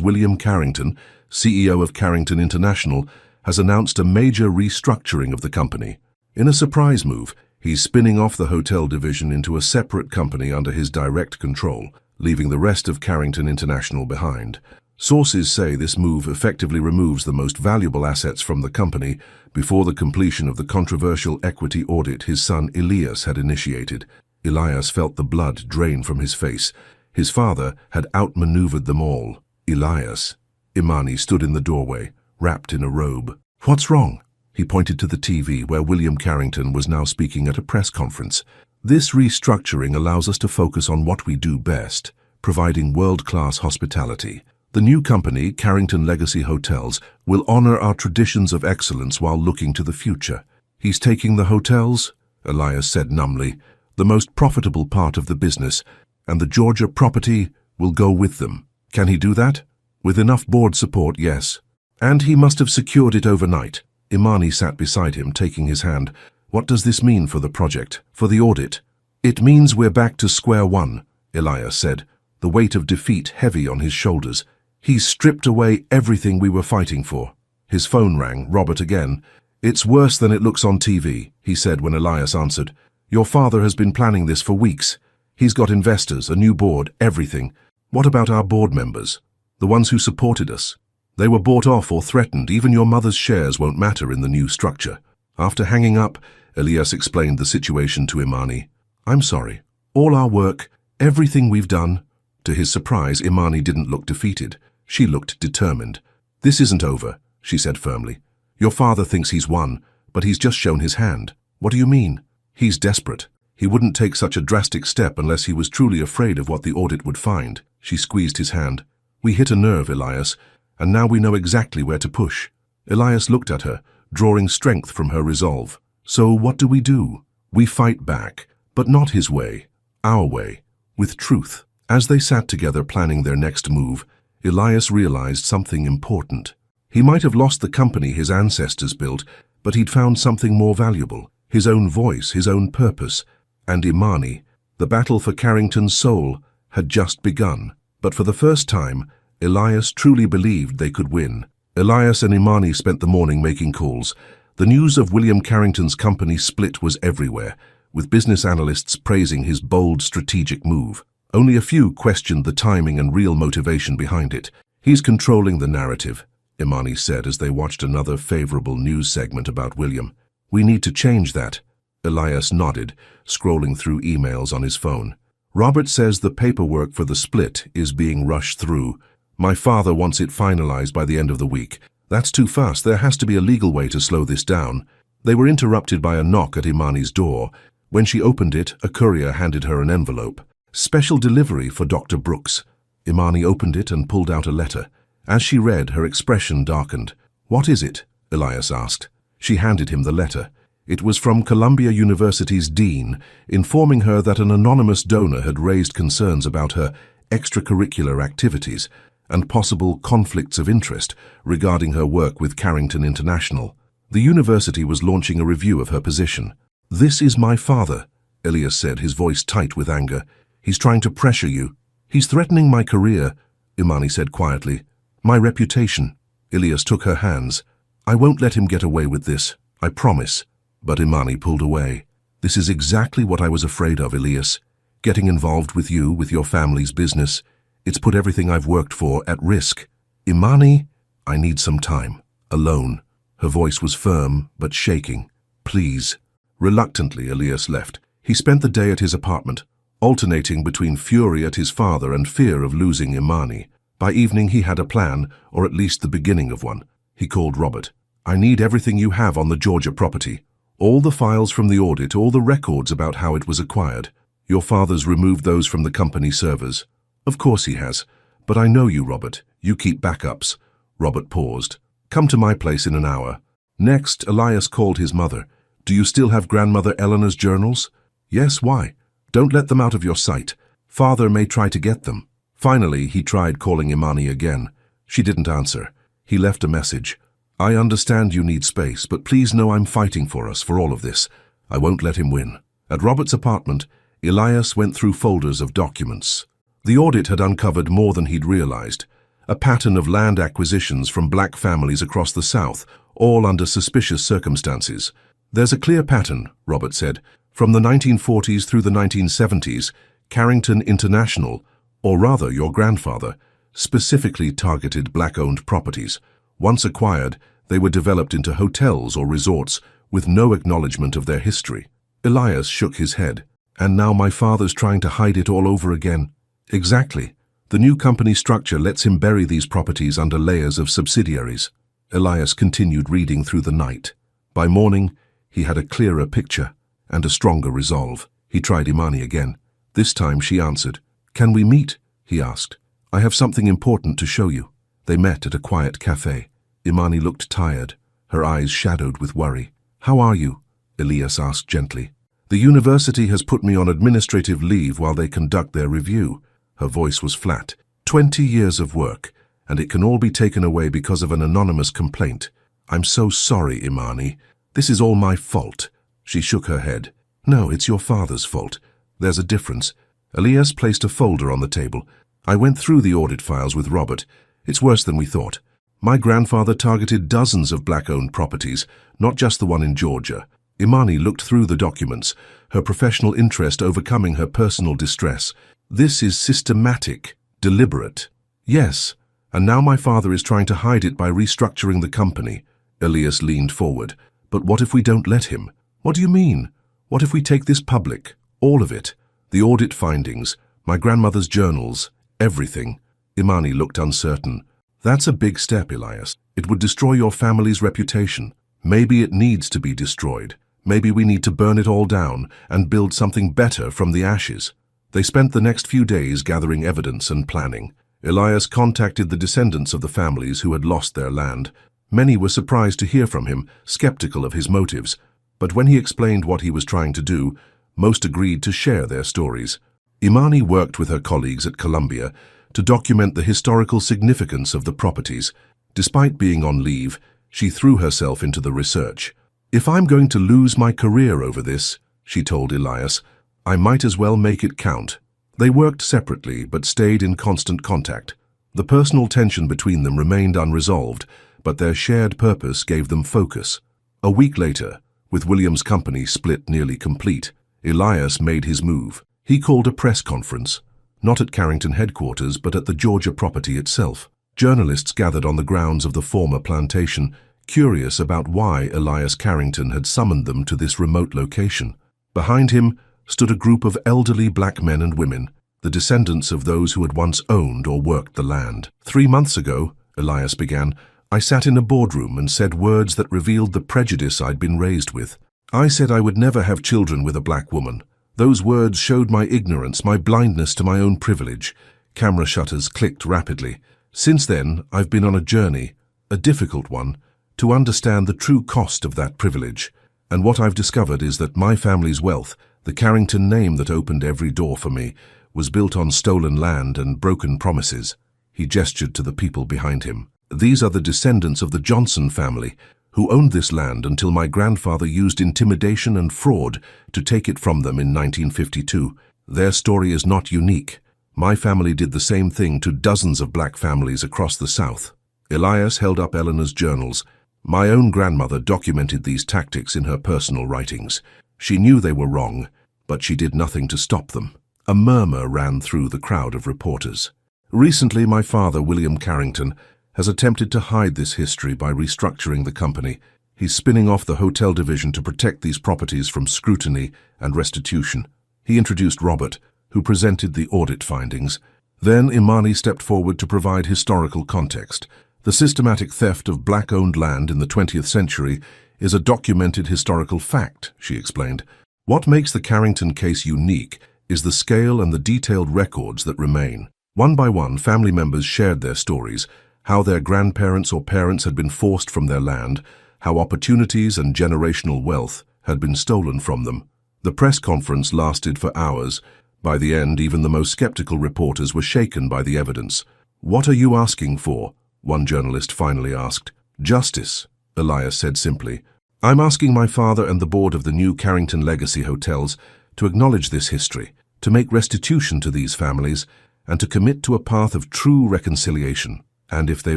Speaker 1: William Carrington, CEO of Carrington International, has announced a major restructuring of the company. In a surprise move, he's spinning off the hotel division into a separate company under his direct control, leaving the rest of Carrington International behind. Sources say this move effectively removes the most valuable assets from the company before the completion of the controversial equity audit his son Elias had initiated." Elias felt the blood drain from his face. His father had outmaneuvered them all. "Elias." Imani stood in the doorway, wrapped in a robe. "What's wrong?" He pointed to the TV where William Carrington was now speaking at a press conference. "This restructuring allows us to focus on what we do best, providing world-class hospitality. The new company, Carrington Legacy Hotels, will honor our traditions of excellence while looking to the future." "He's taking the hotels," Elias said numbly, "the most profitable part of the business, and the Georgia property will go with them." "Can he do that?" "With enough board support, yes. And he must have secured it overnight." Imani sat beside him, taking his hand. "What does this mean for the project, for the audit?" "It means we're back to square one," Elias said, the weight of defeat heavy on his shoulders. "He's stripped away everything we were fighting for." His phone rang, Robert again. "It's worse than it looks on TV," he said when Elias answered. "Your father has been planning this for weeks. He's got investors, a new board, everything. What about our board members? The ones who supported us? They were bought off or threatened. Even your mother's shares won't matter in the new structure." After hanging up, Elias explained the situation to Imani. "I'm sorry. All our work, everything we've done." To his surprise, Imani didn't look defeated. She looked determined. "This isn't over," she said firmly. "Your father thinks he's won, but he's just shown his hand." "What do you mean?" "He's desperate. He wouldn't take such a drastic step unless he was truly afraid of what the audit would find." She squeezed his hand. "We hit a nerve, Elias, and now we know exactly where to push." Elias looked at her, drawing strength from her resolve. "So what do we do?" "We fight back, but not his way, our way, with truth." As they sat together planning their next move, Elias realized something important. He might have lost the company his ancestors built, but he'd found something more valuable, his own voice, his own purpose. And Imani, the battle for Carrington's soul, had just begun. But for the first time, Elias truly believed they could win. Elias and Imani spent the morning making calls. The news of William Carrington's company split was everywhere, with business analysts praising his bold strategic move. Only a few questioned the timing and real motivation behind it. "He's controlling the narrative," Imani said as they watched another favorable news segment about William. "We need to change that." Elias nodded, scrolling through emails on his phone. "Robert says the paperwork for the split is being rushed through. My father wants it finalized by the end of the week. That's too fast. There has to be a legal way to slow this down." They were interrupted by a knock at Imani's door. When she opened it, a courier handed her an envelope. "Special delivery for Dr. Brooks." Imani opened it and pulled out a letter. As she read, her expression darkened. "What is it?" Elias asked. She handed him the letter. It was from Columbia University's dean, informing her that an anonymous donor had raised concerns about her extracurricular activities and possible conflicts of interest regarding her work with Carrington International. The university was launching a review of her position. "This is my father," Elias said, his voice tight with anger. "He's trying to pressure you." "He's threatening my career," Imani said quietly. "My reputation." Elias took her hands. "I won't let him get away with this, I promise." But Imani pulled away. "This is exactly what I was afraid of, Elias. Getting involved with you, with your family's business. It's put everything I've worked for at risk." "Imani, I need some time. Alone." Her voice was firm, but shaking. "Please." Reluctantly, Elias left. He spent the day at his apartment, alternating between fury at his father and fear of losing Imani. By evening he had a plan, or at least the beginning of one. He called Robert. "I need everything you have on the Georgia property. All the files from the audit, all the records about how it was acquired. Your father's removed those from the company servers." "Of course he has. But I know you, Robert. You keep backups." Robert paused. "Come to my place in an hour." Next, Elias called his mother. "Do you still have Grandmother Eleanor's journals?" "Yes, why?" "Don't let them out of your sight. Father may try to get them." Finally, he tried calling Imani again. She didn't answer. He left a message. "I understand you need space, but please know I'm fighting for us, for all of this. I won't let him win." At Robert's apartment, Elias went through folders of documents. The audit had uncovered more than he'd realized. A pattern of land acquisitions from black families across the South, all under suspicious circumstances. "There's a clear pattern," Robert said. "From the 1940s through the 1970s, Carrington International, or rather your grandfather, specifically targeted black-owned properties. Once acquired, they were developed into hotels or resorts with no acknowledgement of their history." Elias shook his head. "And now my father's trying to hide it all over again." "Exactly. The new company structure lets him bury these properties under layers of subsidiaries." Elias continued reading through the night. By morning, he had a clearer picture and a stronger resolve. He tried Imani again. This time she answered. "Can we meet?" he asked. "I have something important to show you." They met at a quiet cafe. Imani looked tired, her eyes shadowed with worry. "How are you?" Elias asked gently. "The university has put me on administrative leave while they conduct their review." Her voice was flat. 20 years of work, and it can all be taken away because of an anonymous complaint. "I'm so sorry, Imani. This is all my fault." She shook her head. "No, it's your father's fault. There's a difference." Elias placed a folder on the table. "I went through the audit files with Robert. It's worse than we thought. My grandfather targeted dozens of black-owned properties, not just the one in Georgia." Imani looked through the documents, her professional interest overcoming her personal distress. "This is systematic, deliberate." "Yes, and now my father is trying to hide it by restructuring the company." Elias leaned forward. "But what if we don't let him?" "What do you mean? What if we take this public? All of it? The audit findings, my grandmother's journals, everything?" Imani looked uncertain. "That's a big step, Elias. It would destroy your family's reputation. Maybe it needs to be destroyed. Maybe we need to burn it all down and build something better from the ashes." They spent the next few days gathering evidence and planning. Elias contacted the descendants of the families who had lost their land. Many were surprised to hear from him, skeptical of his motives. But when he explained what he was trying to do, most agreed to share their stories. Imani worked with her colleagues at Columbia to document the historical significance of the properties. Despite being on leave, she threw herself into the research. "If I'm going to lose my career over this," she told Elias, "I might as well make it count." They worked separately but stayed in constant contact. The personal tension between them remained unresolved, but their shared purpose gave them focus. A week later, with Williams' company split nearly complete, Elias made his move. He called a press conference, not at Carrington headquarters but at the Georgia property itself. Journalists gathered on the grounds of the former plantation, curious about why Elias Carrington had summoned them to this remote location. Behind him stood a group of elderly black men and women, the descendants of those who had once owned or worked the land. 3 months ago, Elias began, I sat in a boardroom and said words that revealed the prejudice I'd been raised with. I said I would never have children with a black woman. Those words showed my ignorance, my blindness to my own privilege. Camera shutters clicked rapidly. Since then, I've been on a journey, a difficult one, to understand the true cost of that privilege. And what I've discovered is that my family's wealth, the Carrington name that opened every door for me, was built on stolen land and broken promises. He gestured to the people behind him. These are the descendants of the Johnson family, who owned this land until my grandfather used intimidation and fraud to take it from them in 1952. Their story is not unique. My family did the same thing to dozens of black families across the South. Elias held up Eleanor's journals. My own grandmother documented these tactics in her personal writings. She knew they were wrong, but she did nothing to stop them. A murmur ran through the crowd of reporters. Recently, my father, William Carrington, has attempted to hide this history by restructuring the company. He's spinning off the hotel division to protect these properties from scrutiny and restitution. He introduced Robert, who presented the audit findings. Then Imani stepped forward to provide historical context. The systematic theft of black-owned land in the 20th century is a documented historical fact, she explained. What makes the Carrington case unique is the scale and the detailed records that remain. One by one, family members shared their stories, how their grandparents or parents had been forced from their land, how opportunities and generational wealth had been stolen from them. The press conference lasted for hours. By the end, even the most skeptical reporters were shaken by the evidence. "What are you asking for?" one journalist finally asked. "Justice," Elias said simply. "I'm asking my father and the board of the new Carrington Legacy Hotels to acknowledge this history, to make restitution to these families, and to commit to a path of true reconciliation. And if they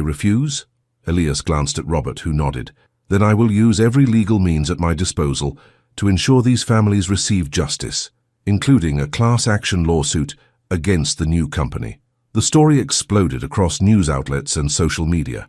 Speaker 1: refuse?" Elias glanced at Robert, who nodded. "Then I will use every legal means at my disposal to ensure these families receive justice, including a class action lawsuit against the new company." The story exploded across news outlets and social media.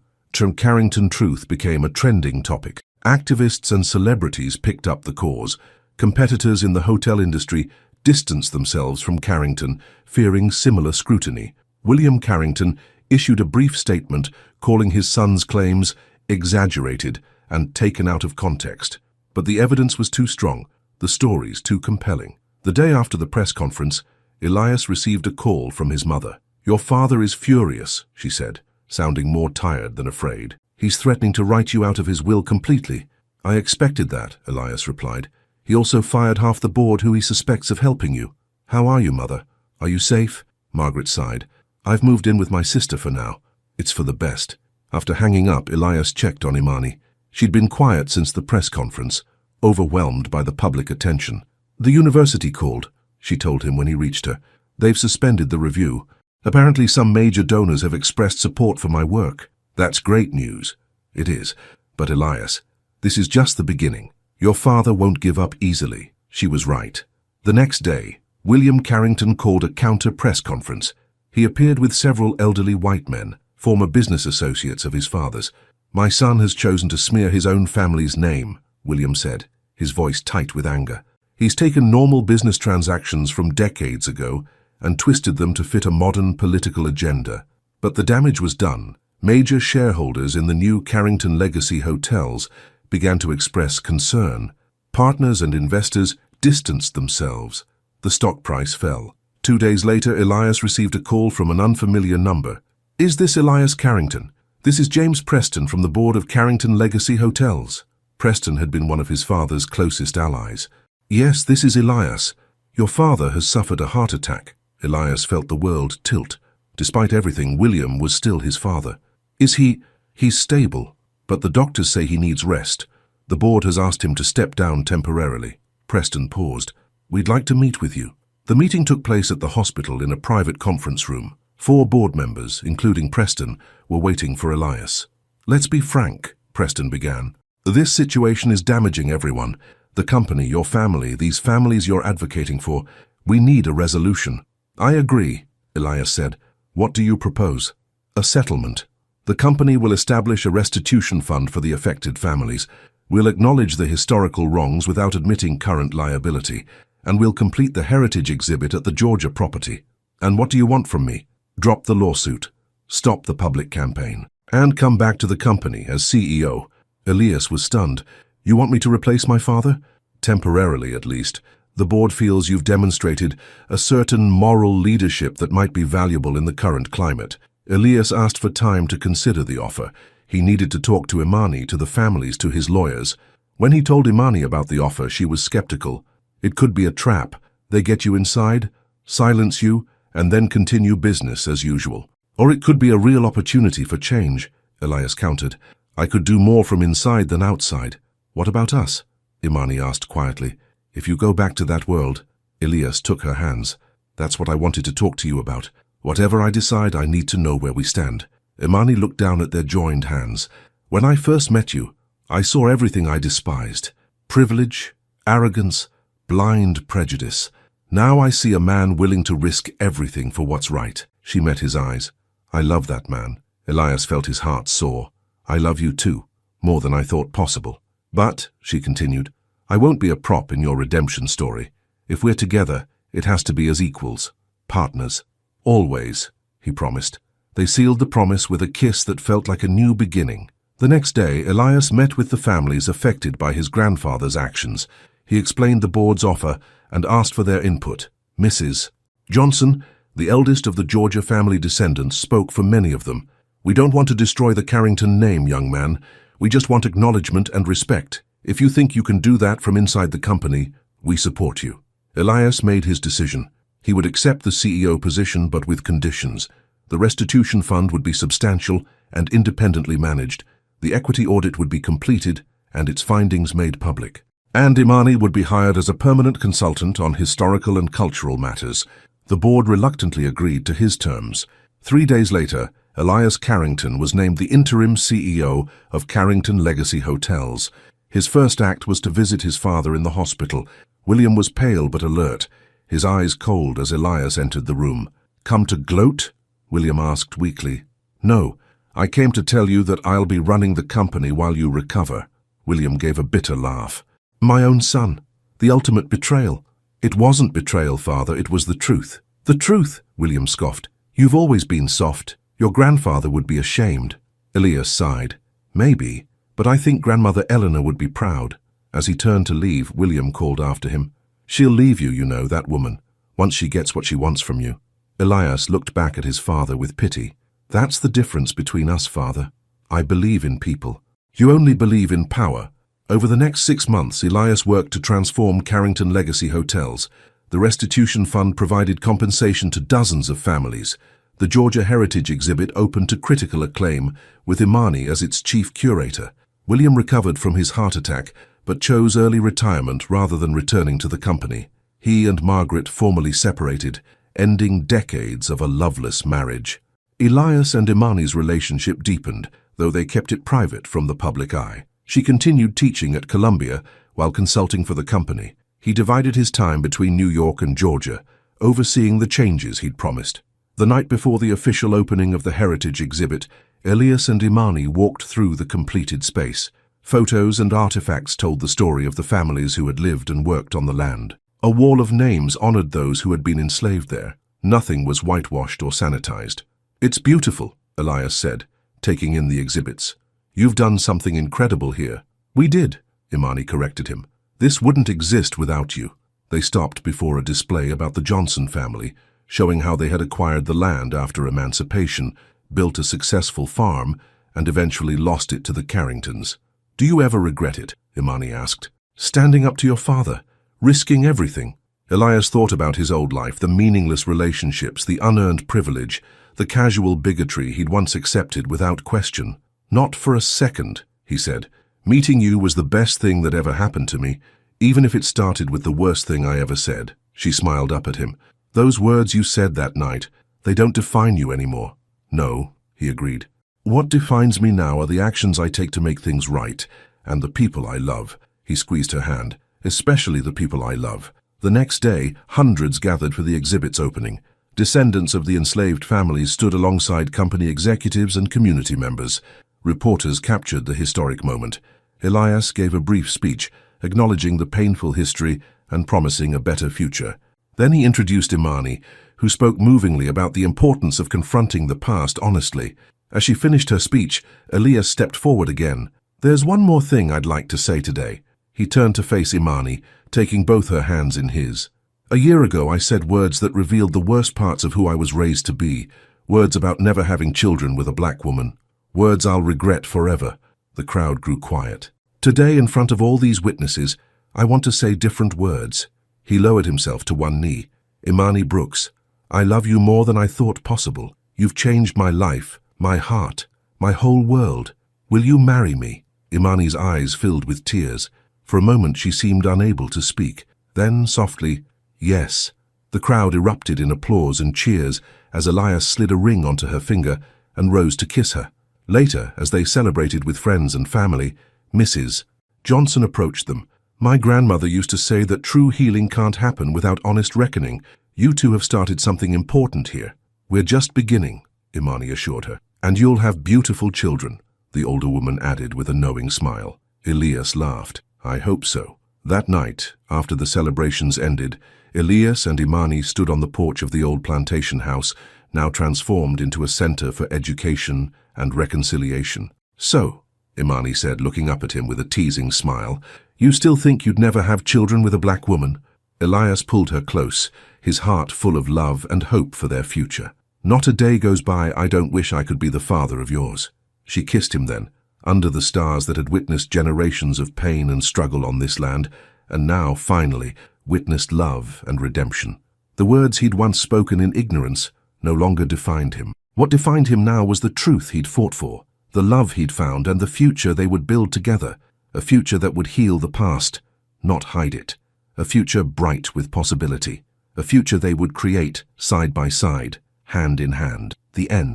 Speaker 1: Carrington Truth became a trending topic. Activists and celebrities picked up the cause. Competitors in the hotel industry distanced themselves from Carrington, fearing similar scrutiny. William Carrington issued a brief statement calling his son's claims exaggerated and taken out of context. But the evidence was too strong, the stories too compelling. The day after the press conference, Elias received a call from his mother. "Your father is furious," she said, sounding more tired than afraid. "He's threatening to write you out of his will completely." "I expected that," Elias replied. "He also fired half the board who he suspects of helping you." "How are you, Mother? Are you safe?" Margaret sighed. "I've moved in with my sister for now. It's for the best." After hanging up, Elias checked on Imani. She'd been quiet since the press conference, overwhelmed by the public attention. "The university called," she told him when he reached her. "They've suspended the review. Apparently some major donors have expressed support for my work." "That's great news." "It is. But Elias, this is just the beginning. Your father won't give up easily." She was right. The next day, William Carrington called a counter press conference. He appeared with several elderly white men, former business associates of his father's. "My son has chosen to smear his own family's name," William said, his voice tight with anger. "He's taken normal business transactions from decades ago and twisted them to fit a modern political agenda. But the damage was done. Major shareholders in the new Carrington Legacy Hotels began to express concern. Partners and investors distanced themselves. The stock price fell. 2 days later, Elias received a call from an unfamiliar number. "Is this Elias Carrington? This is James Preston from the board of Carrington Legacy Hotels." Preston had been one of his father's closest allies. "Yes, this is Elias. Your father has suffered a heart attack." Elias felt the world tilt. Despite everything, William was still his father. "Is he? He's stable, but the doctors say he needs rest. The board has asked him to step down temporarily." Preston paused. "We'd like to meet with you." The meeting took place at the hospital in a private conference room. 4 board members, including Preston, were waiting for Elias. "Let's be frank," Preston began. "This situation is damaging everyone. The company, your family, these families you're advocating for. We need a resolution." "I agree," Elias said. "What do you propose?" "A settlement. The company will establish a restitution fund for the affected families. We'll acknowledge the historical wrongs without admitting current liability, and we'll complete the heritage exhibit at the Georgia property." "And what do you want from me?" "Drop the lawsuit, stop the public campaign, and come back to the company as CEO." Elias was stunned. "You want me to replace my father?" "Temporarily, at least. The board feels you've demonstrated a certain moral leadership that might be valuable in the current climate." Elias asked for time to consider the offer. He needed to talk to Imani, to the families, to his lawyers. When he told Imani about the offer, she was skeptical. It could be a trap. They get you inside, silence you, and then continue business as usual. Or it could be a real opportunity for change, Elias countered. I could do more from inside than outside. What about us? Imani asked quietly. If you go back to that world, Elias took her hands. That's what I wanted to talk to you about. Whatever I decide, I need to know where we stand. Imani looked down at their joined hands. When I first met you, I saw everything I despised. Privilege, arrogance, blind prejudice. Now I see a man willing to risk everything for what's right. She met his eyes. I love that man. Elias felt his heart soar. I love you too, more than I thought possible. But, she continued, I won't be a prop in your redemption story. If we're together, it has to be as equals, partners. Always, he promised. They sealed the promise with a kiss that felt like a new beginning. The next day, Elias met with the families affected by his grandfather's actions. He explained the board's offer and asked for their input. Mrs. Johnson, the eldest of the Georgia family descendants, spoke for many of them. We don't want to destroy the Carrington name, young man. We just want acknowledgement and respect. If you think you can do that from inside the company, we support you. Elias made his decision. He would accept the CEO position, but with conditions. The restitution fund would be substantial and independently managed. The equity audit would be completed and its findings made public. And Imani would be hired as a permanent consultant on historical and cultural matters. The board reluctantly agreed to his terms. 3 days later, Elias Carrington was named the interim CEO of Carrington Legacy Hotels. His first act was to visit his father in the hospital. William was pale but alert, his eyes cold as Elias entered the room. Come to gloat? William asked weakly. No, I came to tell you that I'll be running the company while you recover. William gave a bitter laugh. My own son. The ultimate betrayal. It wasn't betrayal, father, it was the truth. The truth, William scoffed. You've always been soft. Your grandfather would be ashamed. Elias sighed. Maybe, but I think Grandmother Eleanor would be proud. As he turned to leave, William called after him. She'll leave you, you know, that woman, once she gets what she wants from you. Elias looked back at his father with pity. That's the difference between us, father. I believe in people. You only believe in power. Over the next 6 months, Elias worked to transform Carrington Legacy Hotels. The restitution fund provided compensation to dozens of families. The Georgia Heritage exhibit opened to critical acclaim, with Imani as its chief curator. William recovered from his heart attack, but chose early retirement rather than returning to the company. He and Margaret formally separated, ending decades of a loveless marriage. Elias and Imani's relationship deepened, though they kept it private from the public eye. She continued teaching at Columbia while consulting for the company. He divided his time between New York and Georgia, overseeing the changes he'd promised. The night before the official opening of the Heritage exhibit, Elias and Imani walked through the completed space. Photos and artifacts told the story of the families who had lived and worked on the land. A wall of names honored those who had been enslaved there. Nothing was whitewashed or sanitized. It's beautiful, Elias said, taking in the exhibits. You've done something incredible here. We did, Imani corrected him. This wouldn't exist without you. They stopped before a display about the Johnson family, showing how they had acquired the land after emancipation, built a successful farm, and eventually lost it to the Carringtons. Do you ever regret it? Imani asked. Standing up to your father, risking everything. Elias thought about his old life, the meaningless relationships, the unearned privilege, the casual bigotry he'd once accepted without question. Not for a second, he said. Meeting you was the best thing that ever happened to me, even if it started with the worst thing I ever said. She smiled up at him. Those words you said that night, they don't define you anymore. No, he agreed. What defines me now are the actions I take to make things right, and the people I love. He squeezed her hand. Especially the people I love. The next day, hundreds gathered for the exhibit's opening. Descendants of the enslaved families stood alongside company executives and community members. Reporters captured the historic moment. Elias gave a brief speech, acknowledging the painful history and promising a better future. Then he introduced Imani, who spoke movingly about the importance of confronting the past honestly. As she finished her speech, Elias stepped forward again. There's one more thing I'd like to say today. He turned to face Imani, taking both her hands in his. A year ago, I said words that revealed the worst parts of who I was raised to be, words about never having children with a black woman. Words I'll regret forever. The crowd grew quiet. Today, in front of all these witnesses, I want to say different words. He lowered himself to one knee. Imani Brooks, I love you more than I thought possible. You've changed my life, my heart, my whole world. Will you marry me? Imani's eyes filled with tears. For a moment she seemed unable to speak. Then, softly, yes. The crowd erupted in applause and cheers as Elias slid a ring onto her finger and rose to kiss her. Later, as they celebrated with friends and family, Mrs. Johnson approached them. My grandmother used to say that true healing can't happen without honest reckoning. You two have started something important here. We're just beginning, Imani assured her. And you'll have beautiful children, the older woman added with a knowing smile. Elias laughed. I hope so. That night, after the celebrations ended, Elias and Imani stood on the porch of the old plantation house, now transformed into a center for education and reconciliation. So, Imani said, looking up at him with a teasing smile, you still think you'd never have children with a black woman? Elias pulled her close, his heart full of love and hope for their future. Not a day goes by I don't wish I could be the father of yours. She kissed him then, under the stars that had witnessed generations of pain and struggle on this land, and now, finally, witnessed love and redemption. The words he'd once spoken in ignorance no longer defined him. What defined him now was the truth he'd fought for, the love he'd found, and the future they would build together, a future that would heal the past, not hide it, a future bright with possibility, a future they would create side by side, hand in hand. The end.